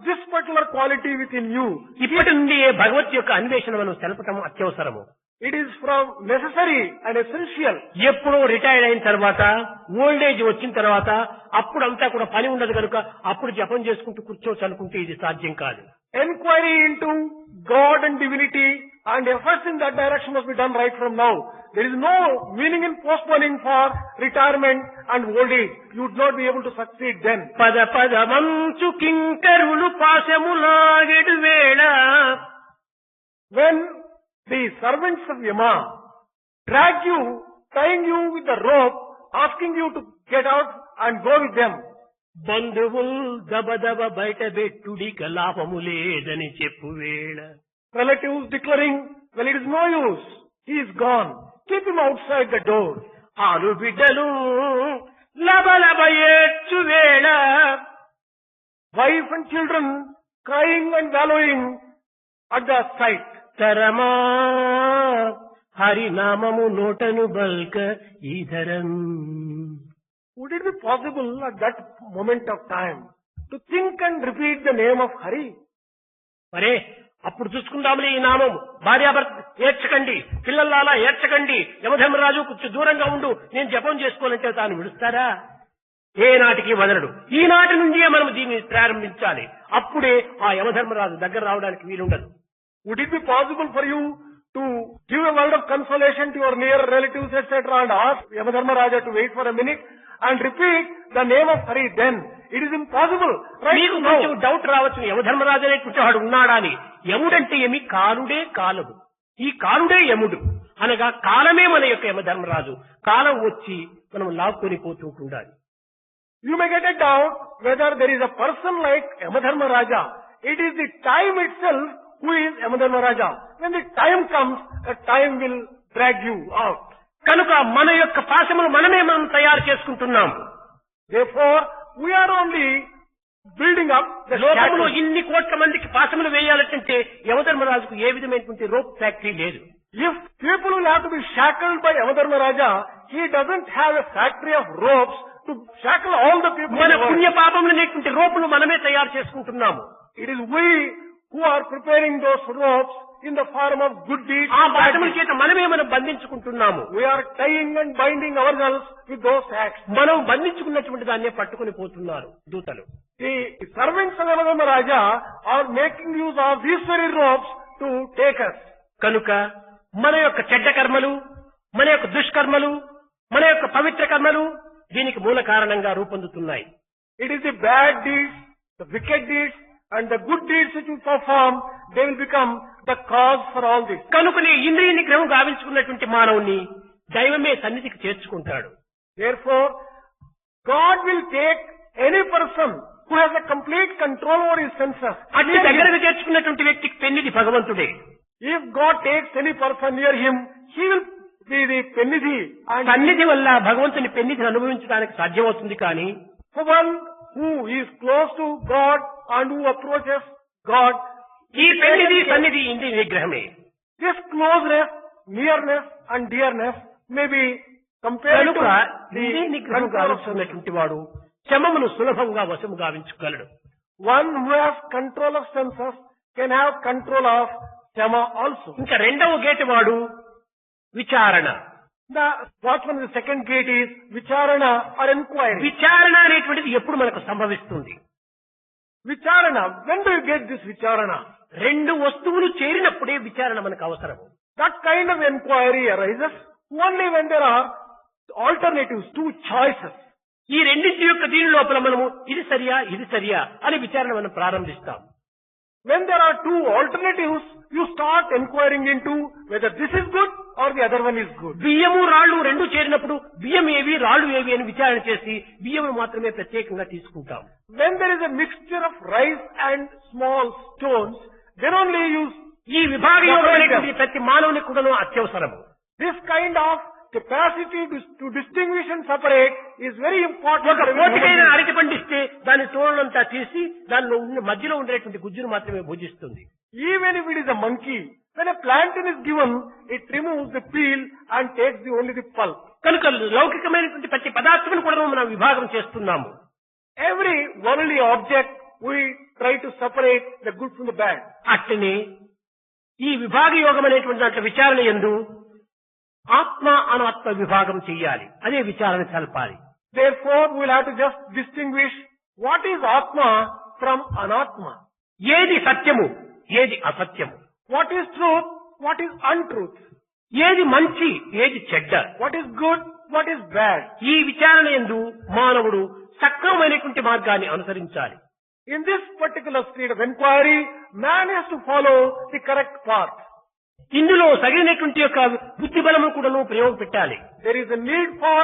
this particular quality within you. ఇప్పటి నుండి భగవత్ యొక్క అన్వేషణ మనం తెలపటం అత్యవసరము. It is from necessary and essential. ఎప్పుడో రిటైర్డ్ అయిన తర్వాత ఓల్డ్ ఏజ్ వచ్చిన తర్వాత అప్పుడంతా కూడా పని ఉండదు కనుక అప్పుడు జపం చేసుకుంటూ కూర్చోవచ్చు అనుకుంటే ఇది సాధ్యం కాదు. Enquiry into God and divinity and efforts in that direction must be done right from now. There is no meaning in postponing for retirement and old age. You would not be able to succeed then. పద పదమంచు కింకరులు పాశములాగెడు వేళ When the servants of Yama drag you, tying you with the rope, asking you to get out and go with them. బంధువుల్ దబదబ బయట పెట్టుడిక లాభము లేదని చెప్పు వేళ Relatives declaring, well, it is no use. He is gone. Keep him outside the door. ఆరు బిడ్డలు లబలబ ఏడ్చు వేళ Wife and children crying and wallowing at the sight. తరమా హరినామము నోటను బల్క ఈధరం. Would it be possible at that moment of time to think and repeat the name of Hari? మరే అప్పుడు చూసుకుందాములే ఈ నామం. భార్యాభర్త ఏడ్చకండి, పిల్లల్లాలా ఏడ్చకండి, యమధర్మరాజు కొంచెం దూరంగా ఉండు, నేను జపం చేసుకోవాలంటే తాను విడుస్తారా? ఏనాటికి వదలడు. ఈనాటి నుండే మనం దీన్ని ప్రారంభించాలి. అప్పుడే ఆ యమధర్మరాజు దగ్గర రావడానికి వీలుండదు. Would it be possible for you to give a word of consolation to your near relatives, etc., and ask Yamadharmaraja to wait for a minute and repeat the name of Hari then? It is impossible. Right మీకు now. కొంచెం డౌట్ రావచ్చు, యమధర్మరాజు అనేటువంటి వాడు ఉన్నాడా అని. యముడంటే ఏమి? కాలుడే కాలము. ఈ కాలుడే యముడు అనగా కాలమే మన యొక్క యమధర్మరాజు. కాలం వచ్చి మనం లాక్కొని పోతుంటుండాలి. You may get a doubt whether there is a person like Yamadharmaraja. It is the time itself who is Yamadharmaraja. When the time comes, the time will drag you out. కనుక మన యొక్క పాశములు మనం తయారు చేసుకుంటున్నాం. Therefore, we are only building up the లోకంలో shackles. ఇన్ని కోట్ల మందికి పాశములు వేయాలంటే యమధర్మరాజుకు ఏ విధమైనటువంటి రోప్ ఫ్యాక్టరీ లేదు. If people will have to be shackled by Yamadharmaraja, he doesn't have a factory of ropes to shackle all the people. మన in the world. పుణ్య పాపములు అనేటువంటి రోపులు మనమే తయారు చేసుకుంటున్నాము. It is we who are preparing those ropes in the form of good deeds. ఆ and bad పాఠముల deeds. చేత మనం బంధించుకుంటున్నాము. We are tying and binding ourselves with those acts. మనం బంధించుకున్నటువంటి దాన్నే పట్టుకుని పోతున్నారు దూతలు. The servants of Yamadharmaraja are making use of these very ropes to take us. కనుక మన యొక్క చెడ్డ కర్మలు, మన యొక్క దుష్కర్మలు, మన యొక్క పవిత్ర కర్మలు దీనికి మూల కారణంగా రూపొందుతున్నాయి. It is the bad deeds, the wicked deeds, and the good deeds which we perform, they will become the cause for all this. కనుకనే ఇంద్రియ నిగ్రహం గావించుకున్నటువంటి మానవుని దైవమే సన్నిధికి చేర్చుకుంటాడు. Therefore, God will take any person who has a complete control over his senses. అట్టి దగ్గరకు చేర్చుకున్నటువంటి వ్యక్తికి పెన్నిది భగవంతుడే. If God takes any person near him, he will be the Pennidhi. And సన్నిధి వల్ల భగవంతుని పెన్నిధిని అనుభవించడానికి సాధ్యమవుతుంది. కానీ for one who is close to God and who approaches God, ఈ పెన్నిధి సన్నిధి ఇంద్రియ నిగ్రహమే. this closeness, nearness and dearness may be compared కనుక to ఇంద్రియ the నిగ్రహం control of కావలసినటువంటి వాడు శమమును సులభంగా వశము గావించగలడు. one who has control of senses can have control of Shama also. ఇంకా రెండవ గేటు వాడు విచారణ. The watchman in the second gate is Vicharana or inquiry. విచారణ అనేటువంటిది ఎప్పుడు మనకు సంభవిస్తుంది? Vicharana, when do you get this Vicharana? రెండు వస్తువులు చేరినప్పుడే విచారణ మనకు అవసరం. That kind of inquiry arises only when there are alternatives, two choices. ఈ రెండింటి యొక్క దీని లోపల మనము ఇది సరియా ఇది సరియా అని విచారణ మనం ప్రారంభిస్తాం. When there are two alternatives, you start inquiring into whether this is good or the other one is good. బియ్యము రాళ్ళు రెండు చేరినప్పుడు బియ్యం ఏవి రాళ్ళు ఏవి అని విచారణ చేసి బియ్యము మాత్రమే ప్రత్యేకంగా తీసుకుంటాం. When there is a mixture of rice and small stones, then only you ఈ విభాగ యోగం అనేటువంటి ప్రతి మానవునికి కూడా అత్యవసరము. this kind of capacity to distinguish and separate is very important. ఒక కోటికైన అరటి పండిస్తే దాని తోళ్ళంతా తీసి దానిలో ఉన్న మధ్యలో ఉండేటువంటి గుజ్జును మాత్రమే భుజిస్తుంది. Even if it is a monkey, when a plantain is given, it removes the peel and takes only the pulp. కనుక లౌకికమైనటువంటి ప్రతి పదార్థమును కూడా మనం విభాగం చేస్తున్నాము. Every worldly object we try to separate the good from the bad. అట్లనే ఈ విభాగ యోగం అనేటువంటి దాంట్లో విచారణ యందు ఆత్మ అనాత్మ విభాగం చెయ్యాలి. అదే విచారణ చల్పాలి. Therefore, we will have to just distinguish what is Atma from Anatma. ఏది సత్యము ఏది అసత్యము, What is truth, what is untruth. ఏది మంచి ఏది చెడ్డ, What is good, what is bad. ఈ విచారణ యందు మానవుడు సక్రమమైనటువంటి మార్గాన్ని అనుసరించాలి. In this particular state of inquiry, man has to follow the correct path. ఇందులో సరైనటువంటి యొక్క బుద్ధి బలము కూడాను ప్రయోగపెట్టాలి. There is a need for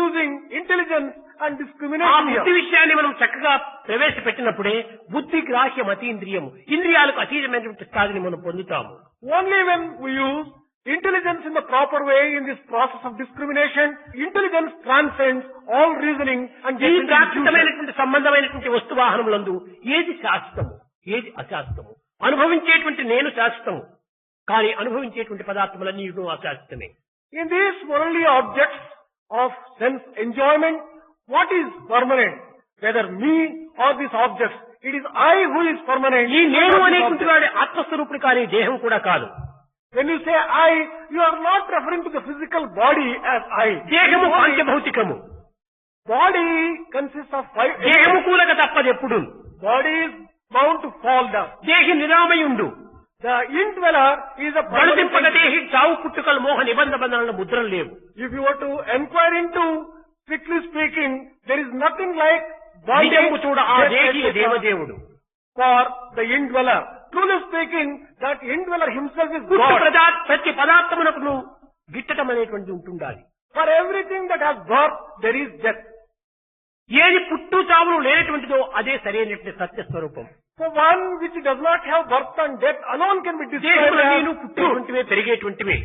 using intelligence and ఆ discrimination బుద్ధి here. విషయాన్ని మనం చక్కగా ప్రవేశపెట్టినప్పుడే బుద్ధి గ్రాహ్యం అతీంద్రియము ఇంద్రియాలకు అతీతమైనటువంటి స్థాయిని మనం పొందుతాము. Only when we use intelligence in the proper way in this process of discrimination, intelligence transcends all reasoning and ఈ gets into the future. ప్రాకృతమైనటువంటి సంబంధమైనటువంటి వస్తువాహనములందు ఏది శాశ్వతము ఏది అశాశ్వతము, అనుభవించేటువంటి నేను శాశ్వతము కానీ అనుభవించేటువంటి పదార్థములన్నీ అశాశ్వతమే. In these worldly objects of sense enjoyment, what is permanent? Whether me or these objects, it is I who is permanent. ఈ నేను not these అనేటువంటి objects. వాడి ఆత్మస్వరూపుడు కానీ దేహం కూడా కాదు. When you say I, you are not referring to the physical body as I. దేహము పంచభౌతికము. Body consists of five. దేహము కూలక తప్పదెప్పుడు. Body is bound to fall down. దేహి నిరామయుండు. The indweller is a బలదింపక permanent. దేహి చావు పుట్టుకల మోహ నిబంధ బంధనల ముద్రలు లేవు. If you were to inquire into, strictly speaking, there is nothing like body నిజము చూడ ఆ death, దేహి etc. దేవదేవుడు. for the indweller. Truly speaking, that indweller himself is పుట్టు God. ప్రతి పదార్థమునకు గిట్టడం అనేటువంటిది ఉంటుండాలి. For everything that has birth, there is death. ఏది పుట్టు చావులు లేనటువంటిదో అదే సరైనటువంటి సత్యస్వరూపం. For one which does not have birth and death alone can be described దేహములన్నీను as truth. పుట్టేటువంటివే పెరిగేటువంటివే.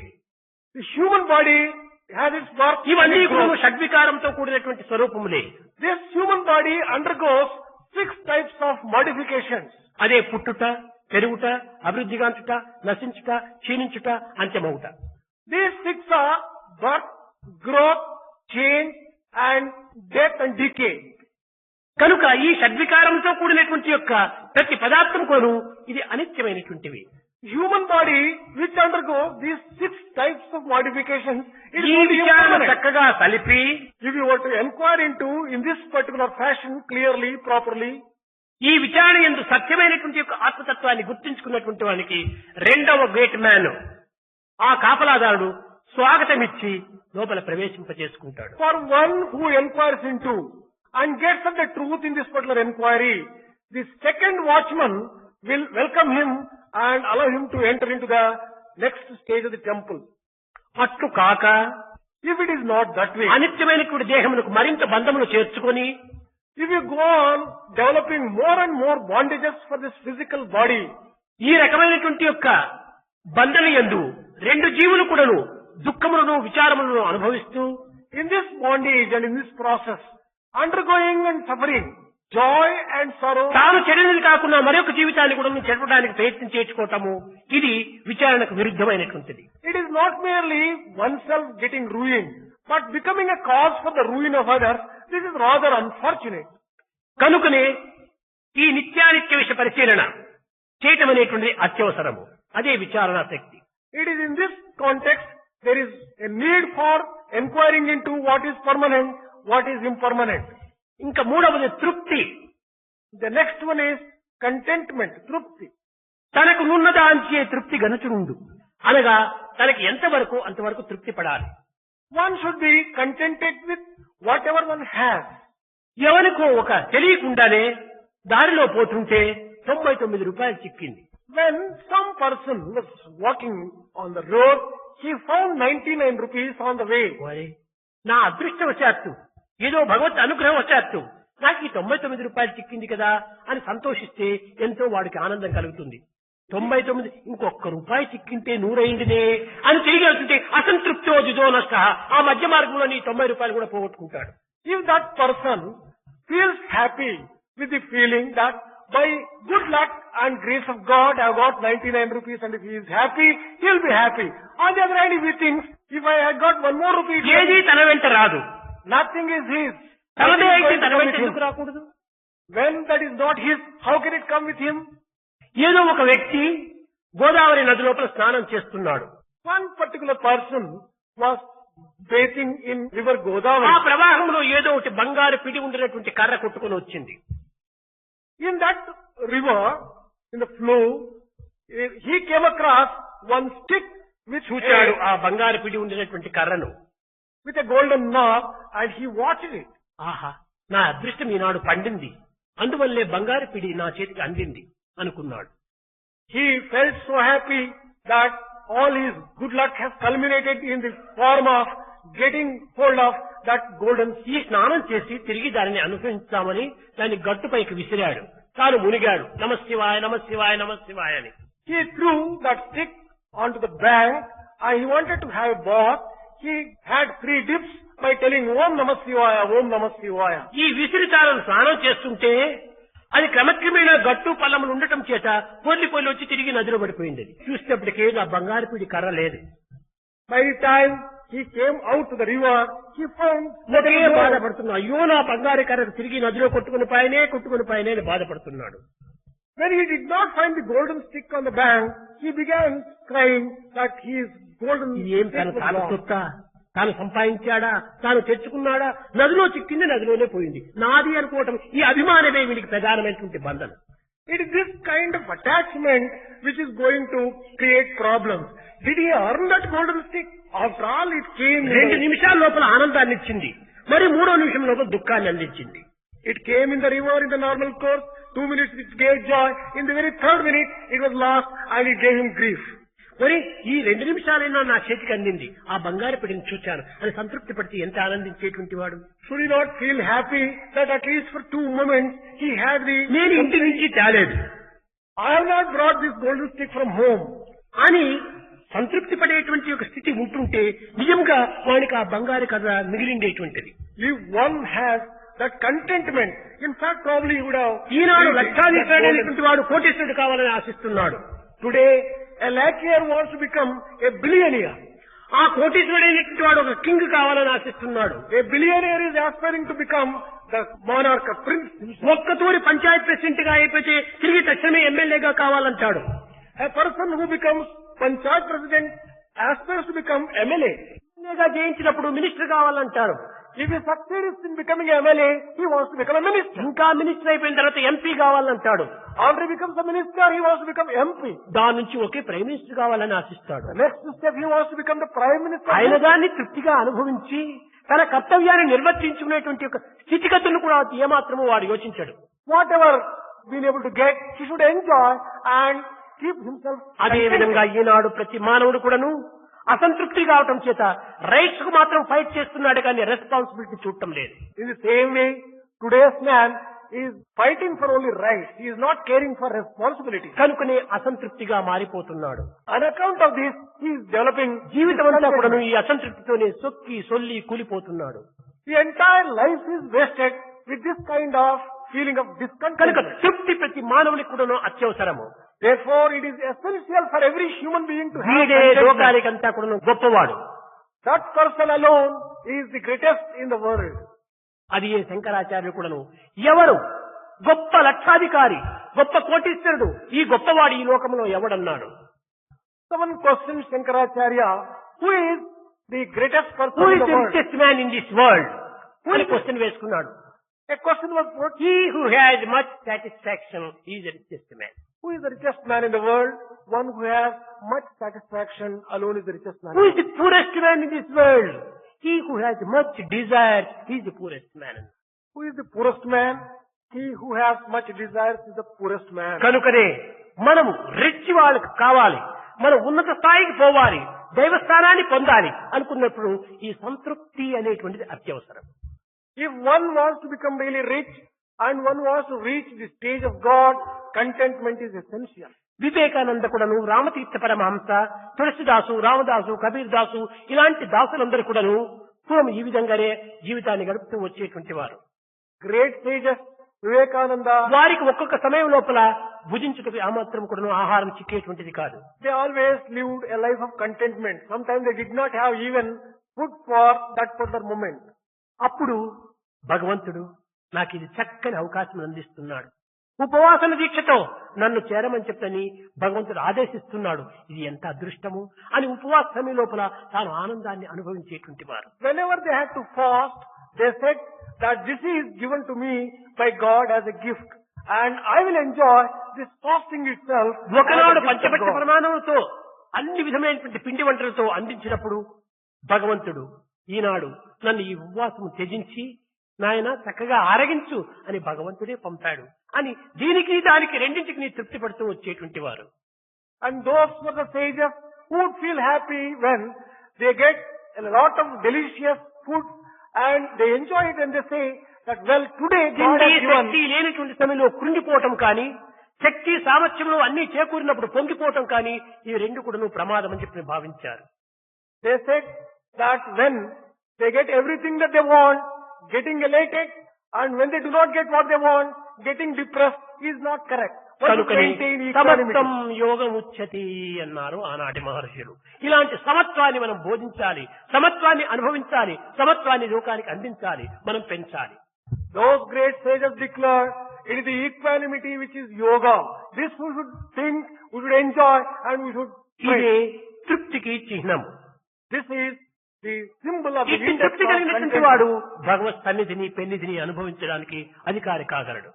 The human body has its birth. and ఇవన్నీ its కూడా growth. షడ్వికారంతో కూడినటువంటి స్వరూపములే. This human body undergoes 6 types of modifications. అదే పుట్టుట, పెరుగుట, అభివృద్ధిగాంచుట, నశించుట, క్షీణించుట, అంత్యమవుట. These 6 are birth, growth, change, and death and decay. కనుక ఈ షడ్వికారంతో కూడినటువంటి యొక్క ప్రతి పదార్థం కోను ఇది అనిత్యమైనటువంటివి. Human body which undergoes these 6 types of modifications is ఈ only విచారణ impermanent. చక్కగా కలిపి If you were to inquire into in this particular fashion clearly, properly, ఈ విచారణ యందు సత్యమైనటువంటి యొక్క ఆత్మతత్వాన్ని గుర్తించుకున్నటువంటి వానికి రెండవ గేట్ మ్యాన్ ఆ కాపలాదారుడు స్వాగతమిచ్చి లోపల ప్రవేశింపజేసుకుంటాడు. for one who inquires into and gets at the truth in this particular inquiry, the second watchman will welcome him and allow him to enter into the next stage of the temple. అట్లు కాక If it is not that way, అనిత్యమైనటువంటి దేహమునకు మరింత బంధములు చేర్చుకొని if you go on developing more and more bondages for this physical body, ఈ రకమైనటువంటి యొక్క బంధన యందు రెండు జీవులు కూడాను దుఃఖములను విచారములను అనుభవిస్తూ in this bondage and in this process, undergoing and suffering, joy and sorrow, తాను చెడినది కాకుండా మరొక జీవితాన్ని కూడా చెడపడానికి ప్రయత్నం చేసుకోవటము ఇది విచారణకు విరుద్ధమైనటువంటిది. it is not merely oneself getting ruined, But becoming a cause for the ruin of others, this is rather unfortunate. కనుకనే ఈ నిత్యానిత్య విషయ పరిశీలన చేయటం అనేటువంటిది అత్యవసరము. అదే విచారణ శక్తి. It is in this context there is a need for inquiring into what is permanent, what is impermanent. ఇంకా మూడవది తృప్తి. The next one is contentment, trupti. తనకు నున్నదాంచే తృప్తి గనుచుండు అనగా తనకి ఎంతవరకు అంతవరకు తృప్తి పడాలి. One should be contented with whatever one has. ఎవరికో ఒక తెలియకుండానే దారిలో పోతుంటే 99 రూపాయలు చిక్కింది. When some person was walking on the road, he found 99 rupees on the way. ఓయ్, నా అదృష్టవశాత్తు ఏదో భగవత్ అనుగ్రహం వచ్చాత్తు నాకు ఈ 99 రూపాయలు చిక్కింది కదా అని సంతోషిస్తే ఎంతో వాడికి ఆనందం కలుగుతుంది. 99 ఇంకొక రూపాయి చిక్కింటే 100 అయిందినే అని తిరిగి వెళ్తుంటే అసంతృప్తో జిజో నష్ట, ఆ మధ్య మార్గంలో నీ 90 రూపాయలు కూడా పోగొట్టుకుంటాడు. If that person feels happy with the feeling that by good luck and grace of God I have got 99 rupees, and if he is happy, he will be happy. On the other hand, if he thinks, if I had got 1 more rupee, ఏది తన వెంట రాదు. nothing is his. తనదే అయితే Nothing is తన going వెంట to come with ఎందుకు him. రాకూడదు? When that is not his, how can it come with him? ఏదో ఒక వ్యక్తి గోదావరి నది లోపల స్నానం చేస్తున్నాడు. One particular person was bathing in river ఆ Godavari. ప్రవాహంలో ఏదో ఒకటి బంగారు పిడి ఉండినటువంటి కర్ర కొట్టుకొని వచ్చింది. In that river, in the flow, he came across one stick చూచాడు ఆ బంగారు పిడి ఉండినటువంటి కర్రను. with a golden knob, and he watched it. ఆహా, నా అదృష్టం ఈనాడు పండింది, అందువల్లే బంగారు పిడి నా చేతికి అందింది అనుకున్నాడు. He felt so happy that all his good luck has culminated in the form of getting hold of that golden stick. ఈ స్నానం చేసి తిరిగి దానిని అనుభవించామని దాన్ని గట్టుపైకి విసిరాడు. తాను మునిగాడు. నమశివాయ నమశివాయ నమశివాయ అని. He threw that stick onto the bank, and he wanted to have a bath. He had 3 dips by telling Om Namah Shivaya, Om Namah Shivaya. ఈ విసిరితాలను స్నానం చేస్తుంటే అది క్రమక్రమేణా గట్టు పల్లములు ఉండటం చేత పొల్లి పొల్లి వచ్చి తిరిగి నదిలో పడిపోయింది. చూసేటప్పటికే నా బంగారు పిడి కర్ర లేదు. By the time he came out to the river, he found ఒకటే బాధపడుతున్నా, అయ్యో నా బంగారు కర్ర తిరిగి నదిలో కొట్టుకుని పాయనే అని బాధపడుతున్నాడు. when he did not find the golden stick on the bank, he began crying that his golden ఇది ఏం తన stick was తాను lost. సొత్త, తాను సంపాదించాడా, తాను తెచ్చుకున్నాడా, నదిలో చిక్కింది నదిలోనే పోయింది. నాది అనుకోవటం ఈ అభిమానమే వీడికి ప్రధానమైనటువంటి బంధన. It is this kind of attachment which is going to create problems. Did he earn that golden stick? After all, it came 2 నిమిషాల లోపల ఆనందాన్ని ఇచ్చింది, మరి 3వ నిమిషం లోపల దుఃఖాన్ని అందించింది. It came in the river in the normal course. 2 minutes it gave joy. In the very 3rd minute it was lost, and it gave him grief. మరి ఈ 2 నిమిషాలైనా నా చేతికి అందింది, ఆ బంగారు పిడిని చూచాను అని సంతృప్తి పడితే ఎంత ఆనందించేటువంటి వాడు. Should he not feel happy that at least for 2 moments he had the... నేను ఇంటి నుంచి తేలేదు, I have not brought this golden stick from home. అని సంతృప్తి పడేటువంటి ఒక స్థితి ఉంటుంటే నిజంగా వానికి ఆ బంగారు కథ మిగిలిండేటువంటిది. If one has that contentment, in fact probably he would have... ఈనాడు లక్షాధికారైనటువంటి వాడు కోటీశ్వరుడు కావాలని ఆశిస్తున్నాడు. Today a lakhir wants to become a billionaire. ఆ కోటీశ్వరుడైనటువంటి వాడు ఒక కింగ్ కావాలని ఆశిస్తున్నాడు. A billionaire is aspiring to become the monarch, a prince. ఒక్కతూరి పంచాయత్ ప్రెసిడెంట్ గా అయిపోతే తిరిగి తక్షణమే ఎమ్మెల్యేగా కావాలంటాడు. A person who becomes panchayat president aspires to become MLA. ఎమ్మెల్యేగా జయించినప్పుడు మినిస్టర్ కావాలంటారు. If he succeeds in becoming MLA, he wants to become a minister. ఇంకా మినిస్టర్ అయిపోయిన తర్వాత MP కావాలంటాడు. After he becomes a minister, he wants to become MP. దాని నుంచి ఒకే ప్రైమ్ మినిస్టర్ కావాలని ఆశిస్తాడు. The next step, he wants to become the prime minister. ఆయన దాన్ని తృప్తిగా అనుభవించి తన కర్తవ్యాన్ని నిర్వర్తించుకునేటువంటి ఒక స్థితిగతులను కూడా ఏమాత్రము వాడు యోచించాడు. Whatever been able to get, he should enjoy and keep himself. అదే విధంగా ఈనాడు ప్రతి మానవుడు కూడాను అసంతృప్తి కావటం చేత రైట్స్ కు మాత్రం ఫైట్ చేస్తున్నాడు కానీ రెస్పాన్సిబిలిటీ చూడటం లేదు. In the same way, today's man is fighting for only rights. He is not caring for responsibility. కనుకనే అసంతృప్తిగా మారిపోతున్నాడు. On account of this, he is developing జీవితం అంతా కూడాను ఈ అసంతృప్తితోనే సొక్కి సొల్లి కూలిపోతున్నాడు. The entire life is wasted with this kind of feeling of కనుక discontent. తృప్తి ప్రతి మానవునికి కూడాను అత్యవసరము. Therefore, it is essential for every human being to have వీడే contentment. లోకానికంతా కూడాను గొప్పవాడు. that person alone is the greatest in the world. అది ఏ శంకరాచార్యులు కూడాను ఎవరు గొప్ప లక్షాధికారి గొప్ప కోటీశ్వరుడు ఈ గొప్పవాడు ఈ లోకంలో ఎవడన్నాడు? Someone questioned Shankaracharya, who is the greatest person who in is the the world? Richest man in this world అని క్వశ్చన్ వేసుకున్నాడు. A question was put, he who has much satisfaction is the richest man. who is the richest man in the world? One who has much satisfaction alone is the richest man. Who is the poorest man in this world? He who has much Dzire is the poorest man. Who is the poorest man? He who has much desires is the poorest man. కనుకనే మనము రిచ్ వాళ్ళకి కావాలి, మనం ఉన్నత స్థాయికి పోవాలి, దైవస్థానాన్ని పొందాలి అనుకున్నప్పుడు ఈ సంతృప్తి అనేటువంటిది అత్యవసరం. If one wants to become really rich and one wants to reach the stage of God, contentment is essential. Vivekananda కూడాను, రామతీర్థ పరమహంస, తులసిదాసు, రామదాసు, కబీర్ దాసు ఇలాంటి దాసులందరూ కూడాను పూర్వం ఈ విధంగానే జీవితాన్ని గడుపుతూ వచ్చేటువంటి వారు. Great sages, Vivekananda, వారికి ఒక్కొక్క సమయం లోపల భుజించుటకు ఏమాత్రం కూడాను ఆహారం చిక్కేటువంటిది కాదు. they always lived a life of contentment. Sometimes they did not have even food for that particular moment. అప్పుడు భగవంతుడు నాకు ఇది చక్కని అవకాశం అందిస్తున్నాడు, ఉపవాసన దీక్షతో నన్ను చేరమని చెప్పని భగవంతుడు ఆదేశిస్తున్నాడు. ఇది ఎంత అదృష్టము అని ఉపవాస సమయం లోపల తాను ఆనందాన్ని అనుభవించేటువంటి వారు. Whenever they had to fast, they said that this is given to me by God as a gift, and I will enjoy this fasting itself. ఒకనాడు as a gift of పంచపక్ష God. ప్రమాణంతో అన్ని విధమైనటువంటి పిండి వంటలతో అందించినప్పుడు భగవంతుడు ఈనాడు నన్ను ఈ ఉపవాసం త్యజించి నాయన చక్కగా ఆరగించు అని భగవంతుడే పంపాడు అని దీనికి దానికి రెండింటికి నీ తృప్తి పడుతూ వచ్చేటువంటి వారు. And those were the sages who would feel happy when they get a lot of delicious food and they enjoy it and they say that, well, today God తిండి has given. శక్తి లేనటువంటి సమయంలో కృంగిపోవటం కానీ, శక్తి సామర్థ్యంలో అన్ని చేకూరినప్పుడు పొంగిపోవటం కానీ ఈ రెండు కూడా ప్రమాదం అని చెప్పి భావించారు. They said that when they get everything that they want, getting elated, and when they do not get what they want, getting depressed is not correct. One should కనుకనే maintain సమత్వం equanimity. యోగం ఉచ్యతి అన్నారు ఆనాటి మహర్షులు. ఇలాంటి సమత్వాన్ని మనం బోధించాలి, సమత్వాన్ని అనుభవించాలి, సమత్వాన్ని లోకానికి అందించాలి, మనం పెంచాలి. Those great sages declared it is the equanimity which is yoga. This we should think, we should enjoy, and we should ఇదే pray. తృప్తికి చిహ్నం. This is the symbol of the ఇట్టి index తృప్తి of కలిగినటువంటి contentment. వాడు భగవత్ సన్నిధిని పెన్నిధిని అనుభవించడానికి అధికారి కాగలడు.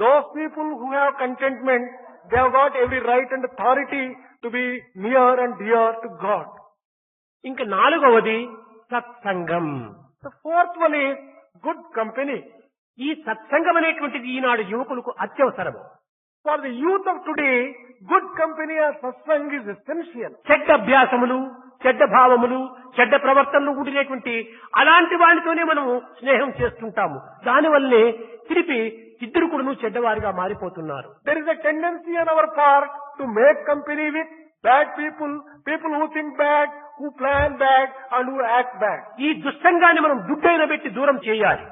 Those people who have contentment, they have got every right and authority to be near and dear to God. ఇంకా నాలుగవది సత్సంగం. The fourth one is good company. ఈ సత్సంగం అనేటువంటిది ఈనాడు యువకులకు అత్యవసరము. For the youth of today, good company or satsang is essential. చెడ్డ అభ్యాసములు, చెడ్డ భావములు, చెడ్డ ప్రవర్తనలు ఉండినటువంటి అలాంటి వాటితోనే మనము స్నేహం చేస్తుంటాము. దానివల్లే తిరిపి ఇద్దరు కూడా చెడ్డవారిగా మారిపోతున్నారు. There is a tendency on our part to make company with bad people, people who think bad, who plan bad, and who act bad. ఈ దుస్సంగాన్ని మనం దుడ్డైన పెట్టి దూరం చేయాలి.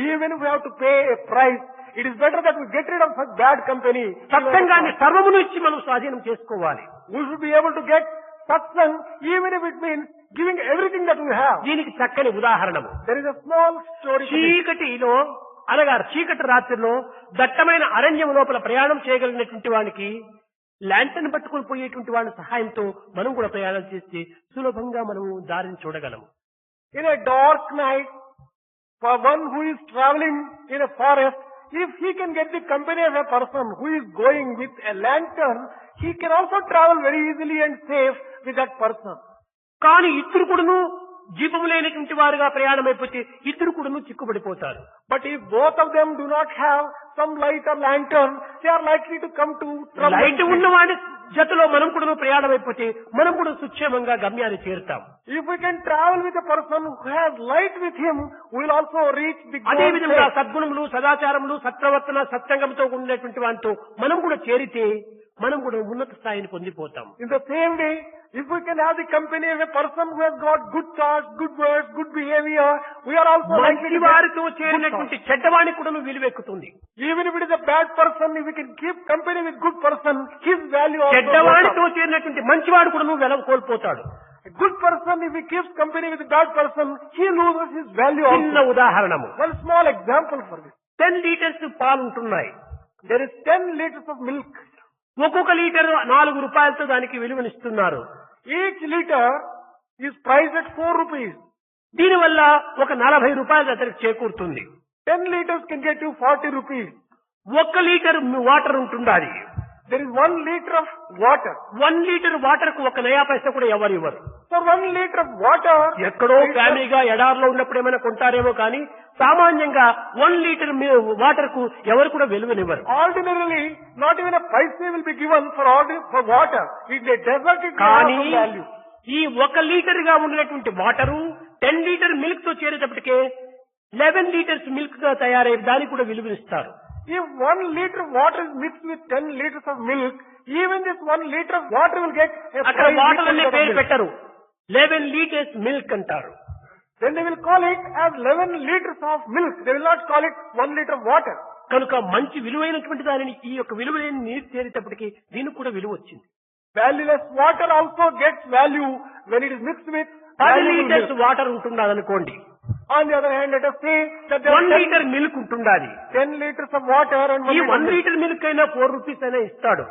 Even if we have to pay a price, it is better that we get rid of such bad company. సత్సంగాన్ని సర్వమును ఇచ్చి మనం స్వాధీనం చేసుకోవాలి. We should be able to get satsang even if it means giving everything that we have. దీనికి చక్కని ఉదాహరణము. There is a small story. to this. చీకటిలో అనగా చీకటి రాత్రిలో దట్టమైన అరణ్యం లోపల ప్రయాణం చేయగలిగినటువంటి వానికి ల్యాంటర్న్ పట్టుకుని పోయేటువంటి వాడి సహాయంతో మనం కూడా ప్రయాణం చేస్తే సులభంగా మనము దారిని చూడగలము. In a dark night, for one who is traveling in a forest, if he can get the company of a person who is going with a lantern, he can also travel very easily and safe with that person. కానీ ఇద్దరు కూడాను జీపము లేనటువంటి వారుగా ప్రయాణం అయిపోతే ఇద్దరు కూడాను చిక్కుబడిపోతారు. But if both of them do not have some light or lantern, they are likely to come to trouble. Light ఉన్నవాడి జతలో మనం కూడా ప్రయాణం అయిపోతే మనం కూడా సుక్షేమంగా గమ్యాన్ని చేరుతాం. If we can travel with a person who has light with him, we will also reach the అదే goal విధంగా safe. సద్గుణములు, సదాచారములు, సత్ప్రవర్తన, సత్సంగంతో ఉన్నటువంటి వాటితో మనం కూడా చేరితే మనం కూడా ఉన్నత స్థాయిని పొందిపోతాం. In the same way, if we can have the company of a person who has got good thoughts, good words, good behavior, we are also likely మంచి to వారితో get good చేరినటువంటి thoughts. చెడ్డవానికి కూడా విలువెక్కుతుంది. Even if it is a bad person, if we can keep company with good person, his value also goes చెడ్డవాడితో up. చేరినటువంటి మంచివాడు కూడా వెల కోల్పోతాడు. A good person, if he keeps company with a bad person, he loses his value చిన్న also. ఉదాహరణము. One small example for this. 10 litres పాలు ఉంటున్నాయి. There is 10 liters of milk. ఒక్కొక్క లీటర్ 4 రూపాయలతో దానికి విలువనిస్తున్నారు. Each liter is priced at 4 rupees. దీనివల్ల ఒక 40 రూపాయలు అతనికి చేకూరుతుంది. 10 liters can get you 40 rupees. 1 litre water ఉంటుండాలి. There is 1 liter of water. 1 litre water కు 1 నయా పైసా కూడా ఎవరు ఇవ్వరు. For 1 liter of water, ఎక్కడో ఫ్యామిలీగా ఎడారిలో ఉన్నప్పుడు ఏమైనా కొంటారేమో కానీ సామాన్యంగా 1 లీటర్ వాటర్ కు ఎవరు కూడా విలువనివ్వరు. ordinarily, not even a paisa will be given for water. In the desert, it will have కానీ some value. ఈ 1 లీటర్ గా ఉండేటువంటి వాటరు 10 లీటర్ మిల్క్ తో చేరేటప్పటికే 11 లీటర్స్ మిల్క్ గా తయారయ్యే దానికి కూడా విలువనిస్తారు. If 1 liter of water is mixed with 10 liters of milk, even this 1 liter of water will get a అక్కడ price వాటర్ అనే liter of పేరు milk. పెట్టరు, 11 లీటర్స్ మిల్క్ అంటారు. Then they will call it as 11 liters of milk. They will not call it 1 liter of water. కనుక మంచి విలువైనటువంటి దానిని ఈ యొక్క విలువైన నీరు చేరేటప్పటికి దీనికి కూడా విలువ వచ్చింది. Valueless water also gets value when it is mixed with 10 valuable litres milk. Water ఉంటున్నది అనుకోండి, On the other hand, let us say that there 1 are litre milk ఉంటుండాలి. 10 liters of water and ఈ 1 1 liter of milk. Litre milk అయినా 4 రూపీస్ అయినా ఇస్తాడు.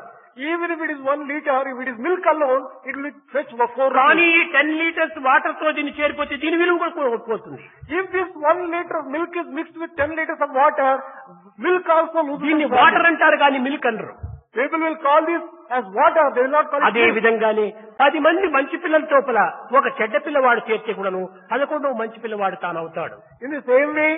Even if it is 1 liter, if it is milk alone, it will fetch for 4 కానీ rupees. 10 లీటర్స్ వాటర్ తో దీన్ని చేరిపోతే దీని విలువ కూడా పోతుంది. If this 1 liter of milk is mixed with 10 liters of water, milk also loses దీన్ని its value. వాటర్ అంటారు కానీ మిల్క్ అనరు. People will call this as water, they will not call it అదే milk. విధంగానే 10 మంది మంచి పిల్లల తోపల ఒక చెడ్డ పిల్లవాడు చేర్చే కూడాను 11వ మంచి పిల్లవాడు తానవుతాడు. In the same way,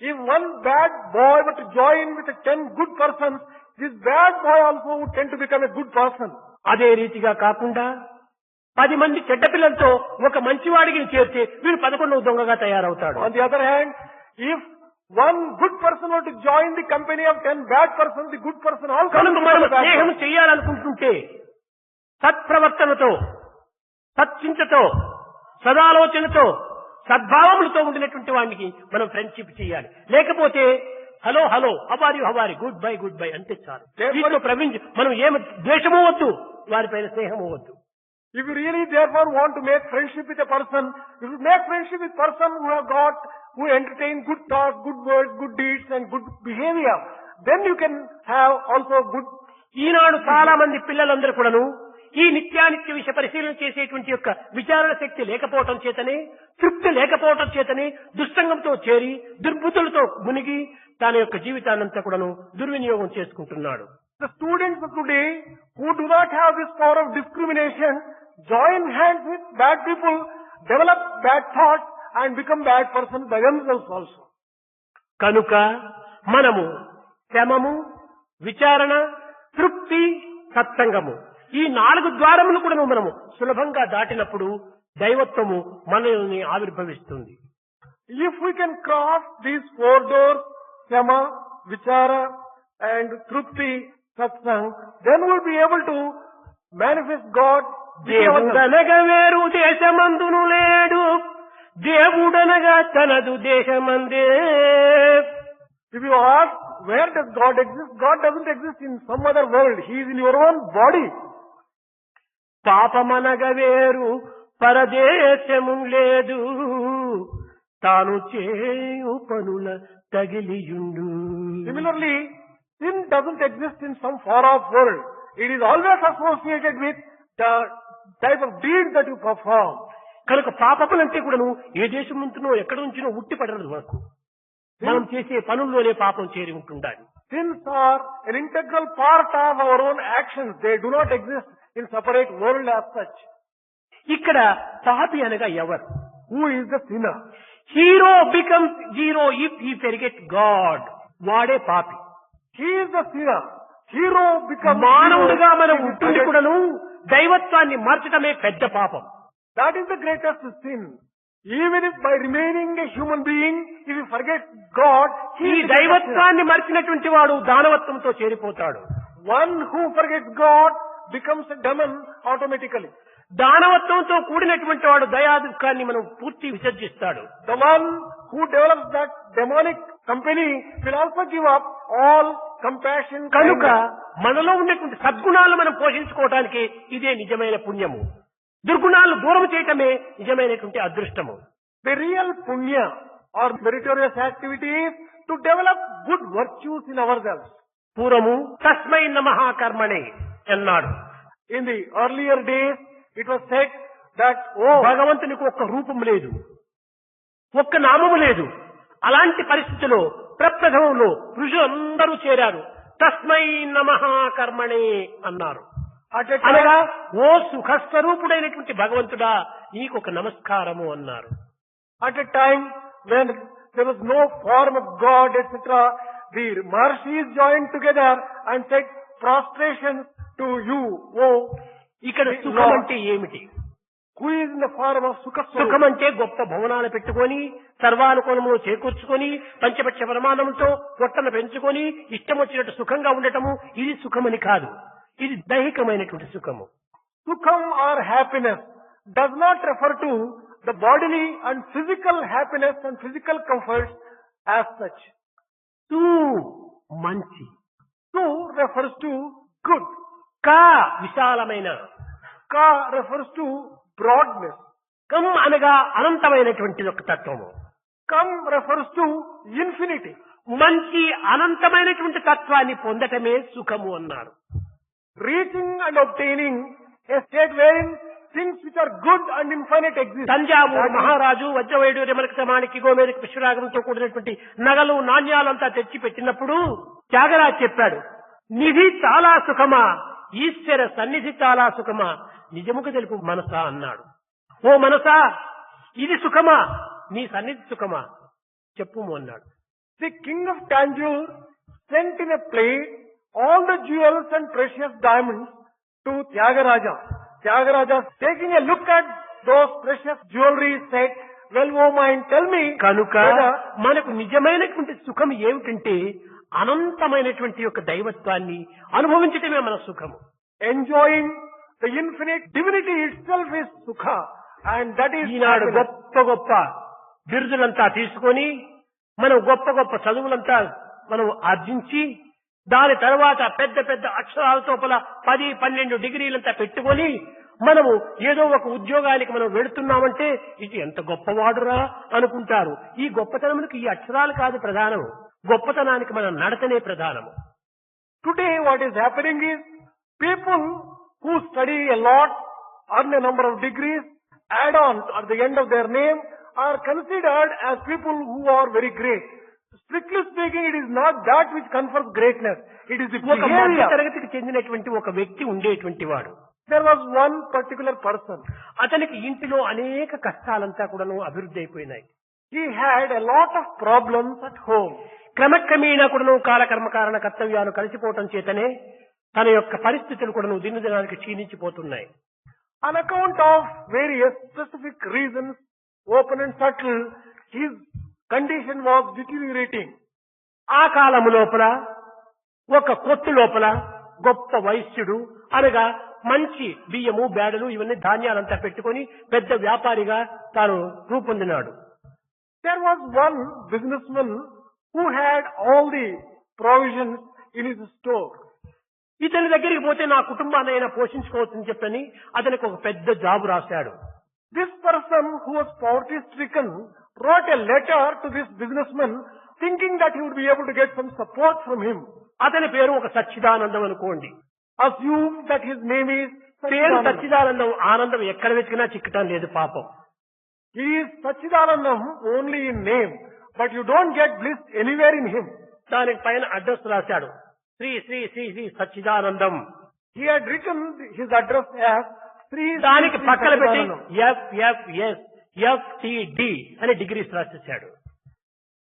if one bad boy were to join with 10 good persons, this bad boy also would tend to become a good person. అదే రీతిగా కాకుండా 10 మంది చెడ్డ పిల్లలతో ఒక మంచివాడికి చేర్చి వీడు 11వ దొంగగా తయారవుతాడు. On the other hand, if one good person were to join the company of 10 bad persons, the good person also కనుక will మనం become a bad స్నేహం person. చేయాలనుకుంటుంటే సత్ప్రవర్తనతో, సత్చింతతో, సదాలోచనతో, సద్భావములతో ఉండినటువంటి వాడికి మనం ఫ్రెండ్షిప్ చేయాలి. లేకపోతే హలో హలో హవారి గుడ్ బై అంతే చాలు. దీంట్లో మనం ఏమి ద్వేషమూ వద్దు, వారిపైన స్నేహము వద్దు. If you really therefore want to make friendship with a person, you should make friendship with person who entertain good thoughts, good words, good deeds and good behavior. Then you can have also good. ఈనాడు చాలా మంది పిల్లలందరూ కూడాను ఈ నిత్యానిత్య విషయ పరిశీలన చేసేటువంటి యొక్క విచారణ శక్తి లేకపోవటం చేతనే, తృప్తి లేకపోవటం చేతనే దుస్సంగంతో చేరి దుర్బుద్ధులతో మునిగి తన యొక్క జీవితాన్నంతా కూడాను దుర్వినియోగం చేసుకుంటున్నాడు. The students of today who do not have this power of discrimination join hands with bad people, develop bad thoughts and become bad persons by themselves also. కనుక మనము శ్రమము, విచారణ, తృప్తి, సత్సంగము ఈ 4 ద్వారములు కూడా మనము సులభంగా దాటినప్పుడు దైవత్వము మనల్ని ఆవిర్భవిస్తుంది. If we can cross these 4 doors, Shama, Vichara and Trupti, Satsang, then we'll be able to manifest God. దేవుడనగా వేరు దేశమందును లేడు, దేవుడనగా తనదు దేశమందే. If you ask, where does God exist? God doesn't exist in some other world. He is in your own body. పాపమనగా వేరు పరదేశము లేదు, తాను చేయు పనుల తగిలియుండు. Similarly, sin doesn't exist in some far-off world. It is always associated with the type of deeds that you perform. కనుక పాపములంటే కూడాను ఏ దేశం నుంచినో ఎక్కడ నుంచినో ఉట్టిపడదు మనకు. మనం చేసే పనుల్లోనే పాపం చేరి ఉంటుండాలి. Sins are an integral part of our own actions. They do not exist in separate world as such. ఇక్కడ పాపి అనగా ఎవరు? Who is the sinner? Hero becomes zero if he forget God. వాడే పాపి. He is the sinner. Hero becomes మానవుడిగా మనం hero. ఉంటుండి కూడాను దైవత్వాన్ని మార్చడమే పెద్ద పాపం. That is the greatest sin. Even if by remaining a human being, if he forgets God, he ఈ is the greatest sinner. దైవత్వాన్ని మర్చినటువంటి వాడు దానవత్వంతో చేరిపోతాడు. One who forgets God becomes a demon automatically. దానవత్వంతో కూడినటువంటి వాడు దయా దుఃఖాన్ని మనం పూర్తి విసర్జిస్తాడు. The one who develops that demonic company will also give up all compassion. కనుక kindness. మనలో ఉన్నటువంటి సద్గుణాలు మనం పోషించుకోవడానికి ఇదే నిజమైన పుణ్యము. దుర్గుణాలను దూరం చేయటమే నిజమైనటువంటి అదృష్టము. The real punya or meritorious activity is to develop good virtues in ourselves. పూర్వము తస్మై నమః కర్మణే అన్నాడు. In the earlier days, it was said that, oh, భగవంతునికి ఒక్క రూపం లేదు, ఒక్క నామము లేదు. అలాంటి పరిస్థితిలో ప్రప్రథమంలో ఋషులందరూ చేరారు. తస్మై నమః కర్మణే అన్నారు. at a అనగా time, ఓ సుఖస్వరూపుడైనటువంటి భగవంతుడా నీకొక నమస్కారము అన్నారు. at a time when there was no form of God, etc., the Maharshis joined together and said prostration to you, oh, ఇక్కడ సుఖం అంటే ఏమిటి? who is in the form of Sukha సుఖం Swarup. అంటే గొప్ప భవనాలు పెట్టుకొని సర్వానుకూలములు చేకూర్చుకొని పంచపక్ష ప్రమాణంతో పొట్టను పెంచుకొని ఇష్టం వచ్చినట్టు సుఖంగా ఉండటము ఇది సుఖమని కాదు. ఇది దైహికమైనటువంటి సుఖము. Sukham or happiness does not refer to the bodily and physical happiness and physical comforts as such. సు మంచి, Su refers to good. కా విశాలమైన, Ka refers to broadness. కం అనగా అనంతమైనటువంటి ఒక తత్వము. Kam refers to infinity. మంచి అనంతమైనటువంటి తత్వాన్ని పొందటమే సుఖము అన్నారు. Reaching and obtaining a state wherein things which are good and infinite exist. Thanjavur That is- మహారాజు వజ్రవైడు రెమలక సమానికి గోమేరికి పుష్పరాగంతో కూడినటువంటి నగలు నాణ్యాలంతా తెచ్చి పెట్టినప్పుడు త్యాగరాజు చెప్పాడు, నిధి చాలా సుఖమా, ఈశ్వర సన్నిధి చాలా సుఖమా, నిజముగా తెలుపు మనసా అన్నాడు. ఓ మనసా ఇది సుఖమా, నీ సన్నిధి సుఖమా చెప్పుము అన్నాడు. The king of Tanjore sent in a plate all the jewels and precious diamonds to Tyagaraja. Tyagaraja, taking a look at those precious jewelry, said, well, oh mine, tell me, కనుక whether మనకు నిజమైనటువంటి సుఖం ఏమిటంటే అనంతమైనటువంటి యొక్క దైవత్వాన్ని అనుభవించటమే మన సుఖము. enjoying the infinite divinity itself is Sukha, and that is Eenadu happiness. గొప్ప గొప్ప బిరుదులంతా తీసుకొని మనం గొప్ప గొప్ప చదువులంతా మనం ఆర్జించి దాని తర్వాత పెద్ద పెద్ద అక్షరాలతో 10-12 డిగ్రీలంతా పెట్టుకొని మనము ఏదో ఒక ఉద్యోగానికి మనం వెళుతున్నామంటే ఇది ఎంత గొప్పవాడురా అనుకుంటారు. ఈ గొప్పతనమునికి ఈ అక్షరాలు కాదు ప్రధానము, గొప్పతనానికి మన నడతనే ప్రధానము. Today what is happening is people who study a lot, earn a number of degrees, add on at the end of their name, are considered as people who are very great. Strictly speaking, it is not that which confers greatness. It is the ఒక మధ్య behavior. తరగతికి చెందినటువంటి ఒక వ్యక్తి ఉండేటువంటి వాడు. There was one particular person. అతనికి ఇంటిలో అనేక కష్టాలంతా కూడాను అభివృద్ధి అయిపోయినాయి. He had a lot of problems at home. క్రమక్రమేణా కూడాను కాలకర్మ కారణ కర్తవ్యాలు కలిసిపోవటం చేతనే తన యొక్క పరిస్థితులు కూడాను దినదినానికి క్షీణించిపోతున్నాయి. On account of various specific reasons, open and subtle, his condition was deteriorating. ఆ కాలము లోపల ఒక కొట్టు లోపల గొప్ప వైశ్యుడు అనగా మంచి బియ్యము బేడలు ఇవన్నీ ధాన్యాలంతా పెట్టుకొని పెద్ద వ్యాపారిగా తాను రూపొందినాడు. There was one businessman who had all the provisions in his store. ఇతని దగ్గరికి పోతే నా కుటుంబాన్ని అయినా పోషించుకోవచ్చని చెప్పని అతనికి ఒక పెద్ద జాబు రాశాడు. This person who was poverty stricken wrote a letter to this businessman thinking that he would be able to get some support from him. అతని పేరు ఒక సచ్చిదానందం అనుకోండి. Assume that his name is పేరు Sachidanandam. సచ్చిదానందం, ఆనందం ఎక్కడ వెతికినా చిక్కటం లేదు పాపం. He is Sachidanandam only in name, but you don't get bliss anywhere in him. దానికి పైన అడ్రస్ రాశాడు, Shri Shri Shri Shri సచ్చిదానందం. He had written his address as Sri దానికి Sri పక్కన పెట్టి Sachidanandam. FFS FTD అని degrees రాసేశాడు.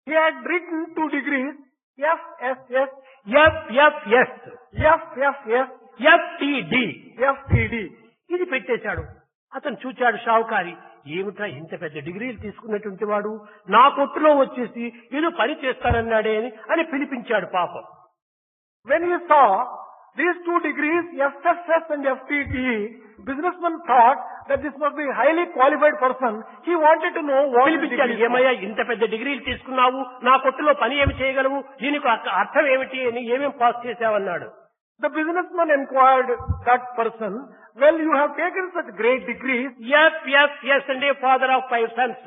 He had written 2 degrees, FSS, FFS FFS, FTD FTD. ఇది పెట్టేశాడు. అతను చూచాడు షావుకారి, ఏమిటా ఇంత పెద్ద డిగ్రీలు తీసుకున్నటువంటి వాడు నా కొట్టులో వచ్చేసి ఏదో పని చేస్తానన్నాడే అని పిలిపించాడు పాపం. When he saw these 2 degrees, FSS and FTD, businessman thought that this must be a highly qualified person. He wanted to know what his పిలిపించాడు, degrees were. ఏమయ్యా ఇంత పెద్ద డిగ్రీలు తీసుకున్నావు, నా కొట్టులో పని ఏమి చేయగలవు, దీనికి అర్థం ఏమిటి అని ఏమేం pass చేశావన్నాడు. The businessman inquired that person well, you have taken such great degrees. F అంటే father of 5 sons,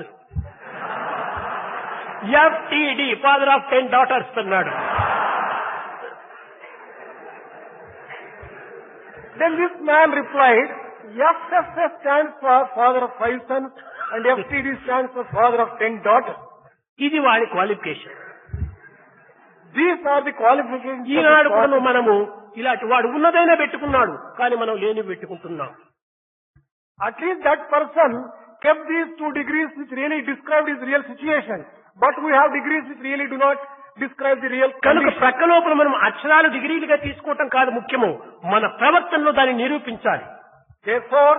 F T D father of 10 daughters అన్నాడు. Then this man replied, FFS stands for father of 5 sons and FTD stands for father of 10 daughters. ఇది వాడి qualification. These are the qualifications. ఈనాడు కూడా మనము ఇలాంటి వాడు ఉన్నదైనా పెట్టుకున్నాడు, కానీ మనం లేని పెట్టుకుంటున్నాం. At least that person kept these 2 degrees which really described his real situation. But we have degrees which really do not describe the real కనుక condition. ప్రక్క లోపల మనం అక్షరాలు డిగ్రీలుగా తీసుకోవటం కాదు ముఖ్యము, మన ప్రవర్తనలో దాన్ని నిరూపించాలి. Therefore,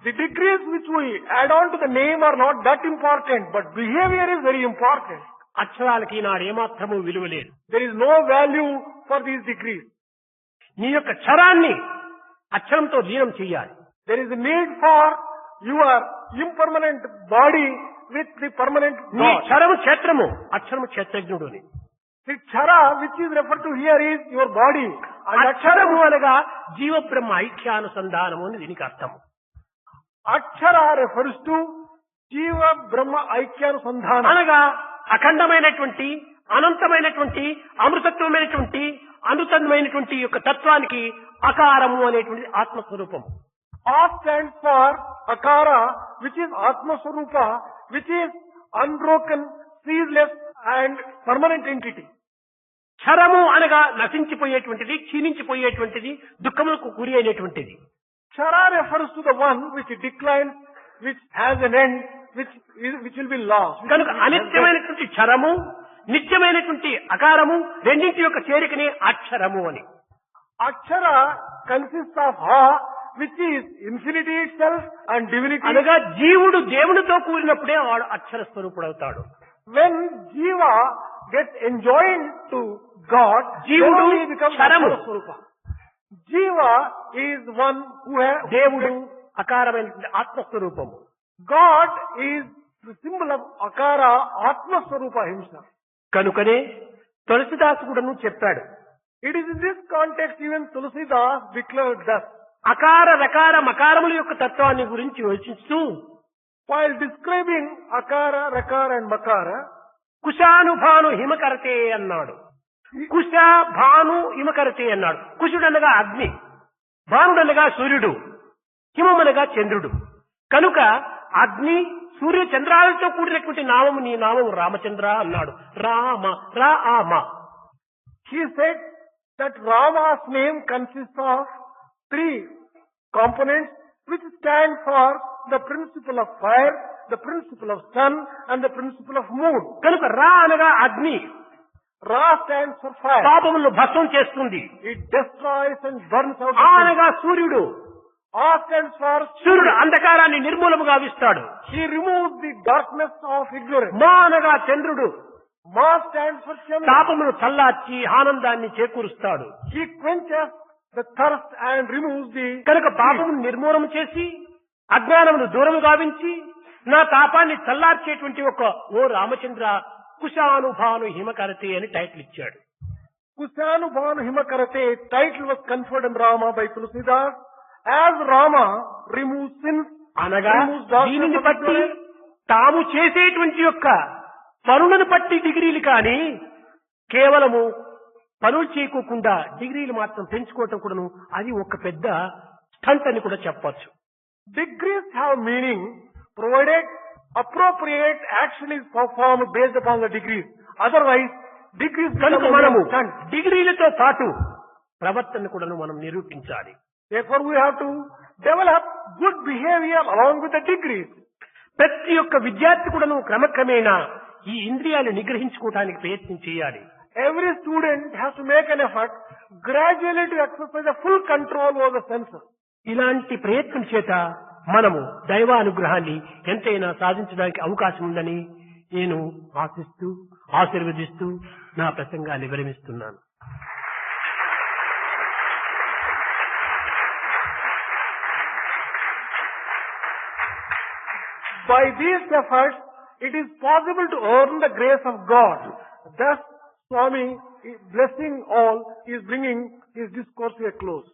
the degrees which we add on to the name are not that important, but behavior is very important. అక్షరాలకి ఈనాడు ఏమాత్రము విలువ లేదు. There is no value for these degrees. నీ యొక్క క్షరాన్ని అక్షరంతో లీనం చేయాలి. There is a need for your impermanent body with the permanent నీ God. క్షరము క్షేత్రము, అక్షరము క్షేత్రజ్ఞుడు అని. The chara which is referred to here is your body. And అక్షరము అనగా జీవ బ్రహ్మ ఐక్యానుసంధానము అని దీనికి అర్థము. Akshara refers to Jiva Brahma Aikyanusandhana. అనగా అఖండమైనటువంటి అనంతమైనటువంటి అమృతత్వమైనటువంటి అనుతమైనటువంటి యొక్క తత్వానికి అకారము అనేటువంటి ఆత్మస్వరూపం. A stands for Akara, which is Atma Swarupa, which is unbroken, ceaseless and permanent entity. క్షరము అనగా నశించిపోయేటువంటిది, క్షీణించిపోయేటువంటిది, దుఃఖములకు గురి అయినటువంటిది. Chara refers to the one which declines, which has an end, which will be lost. కనుక అనిత్యమైనటువంటి క్షరము, నిత్యమైనటువంటి అకారము రెండింటి యొక్క చేరికనే అక్షరము అని. Akshara consists of Ha, which is infinity itself and divinity. అనగా జీవుడు దేవునితో కూడినప్పుడే వాడు అక్షర స్వరూపుడవుతాడు. When Jiva gets enjoined to God, జీవుడు then he becomes క్షరము. Akshara Swarupa. Jiva is one who has దేవుడు అకారమైనటువంటి ఆత్మస్వరూపము. God is the symbol of Akara, Atma Swarupa himself. కనుకనే తులసిదాసు కూడాను చెప్పాడు, It is in this context even Tulsidas declared thus. అకార రకార మకారముల యొక్క తత్వాన్ని గురించి యోచిస్తూ While describing Akara, Rakara and Makara, కుశానుభాను హిమకరతే అన్నాడు. కుశ భాను హిమకరతే అన్నాడు. కుశుడనగా అగ్ని, భానుడనగా సూర్యుడు, హిమమనగా చంద్రుడు. కనుక అగ్ని సూర్య చంద్రాలతో కూడినటువంటి నామము నీ నామము రామచంద్ర అన్నాడు. Rama Rama. he said that Rama's name consists of 3 components which stand for the principle of fire, the principle of sun and the principle of moon. కనుక రా అనగా అగ్ని, Ra stands for fire. పాపములను భస్మం చేస్తుంది. It destroys and burns out. ఆ అనగా సూర్యుడు, A stands for సూర్యుడు అంధకారాన్ని నిర్మూలము గావిస్తాడు. he removes the darkness of ignorance. మా అనగా చంద్రుడు, Ma stands for Chandra. తాపమును చల్లార్చి ఆనందాన్ని చేకూరుస్తాడు. He quenches the thirst and removes the కనుక పాపమును నిర్మూలన చేసి అజ్ఞానమును దూరము గావించి నా తాపాన్ని చల్లార్చేటువంటి ఒక ఓ రామచంద్ర కుశానుభాను హిమకరతే అని టైటిల్ ఇచ్చాడు. Kusanubhanu Himakarate title was conferred on Rama by Tulsidas. As Rama removes sins, అనగా removes darkness దీనిని of బట్టి ignorance, తాము చేసేటువంటి యొక్క పనులను బట్టి డిగ్రీలు కానీ కేవలము పనులు చేయకోకుండా డిగ్రీలు మాత్రం పెంచుకోవటం కూడాను అది ఒక పెద్ద స్టంట్ అని కూడా చెప్పచ్చు. degrees have meaning provided appropriate action is performed based upon the degrees. Otherwise, degrees కనుక become మనము a stunt. డిగ్రీలతో పాటు ప్రవర్తన కూడాను మనం నిరూపించాలి. Therefore, we have to develop good behavior along with the degrees. ప్రతి ఒక్క విద్యార్థి కూడాను క్రమక్రమేణా ఈ ఇంద్రియాలు నిగ్రహించుకోవడానికి ప్రయత్నం చేయాలి. Every student has to make an effort gradually to exercise a full control over the senses. ఇలాంటి ప్రయత్నం చేత మనము దైవానుగ్రహాన్ని ఎంతైనా సాధించడానికి అవకాశం ఉందని నేను ఆశిస్తూ ఆశీర్వదిస్తూ నా ప్రసంగాన్ని విరమిస్తున్నాను. By these efforts, it is possible to earn the grace of God. Thus, Swami, blessing all, is bringing his discourse to a close.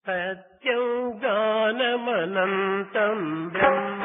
Satyam జ్ఞానమనంతం Brahma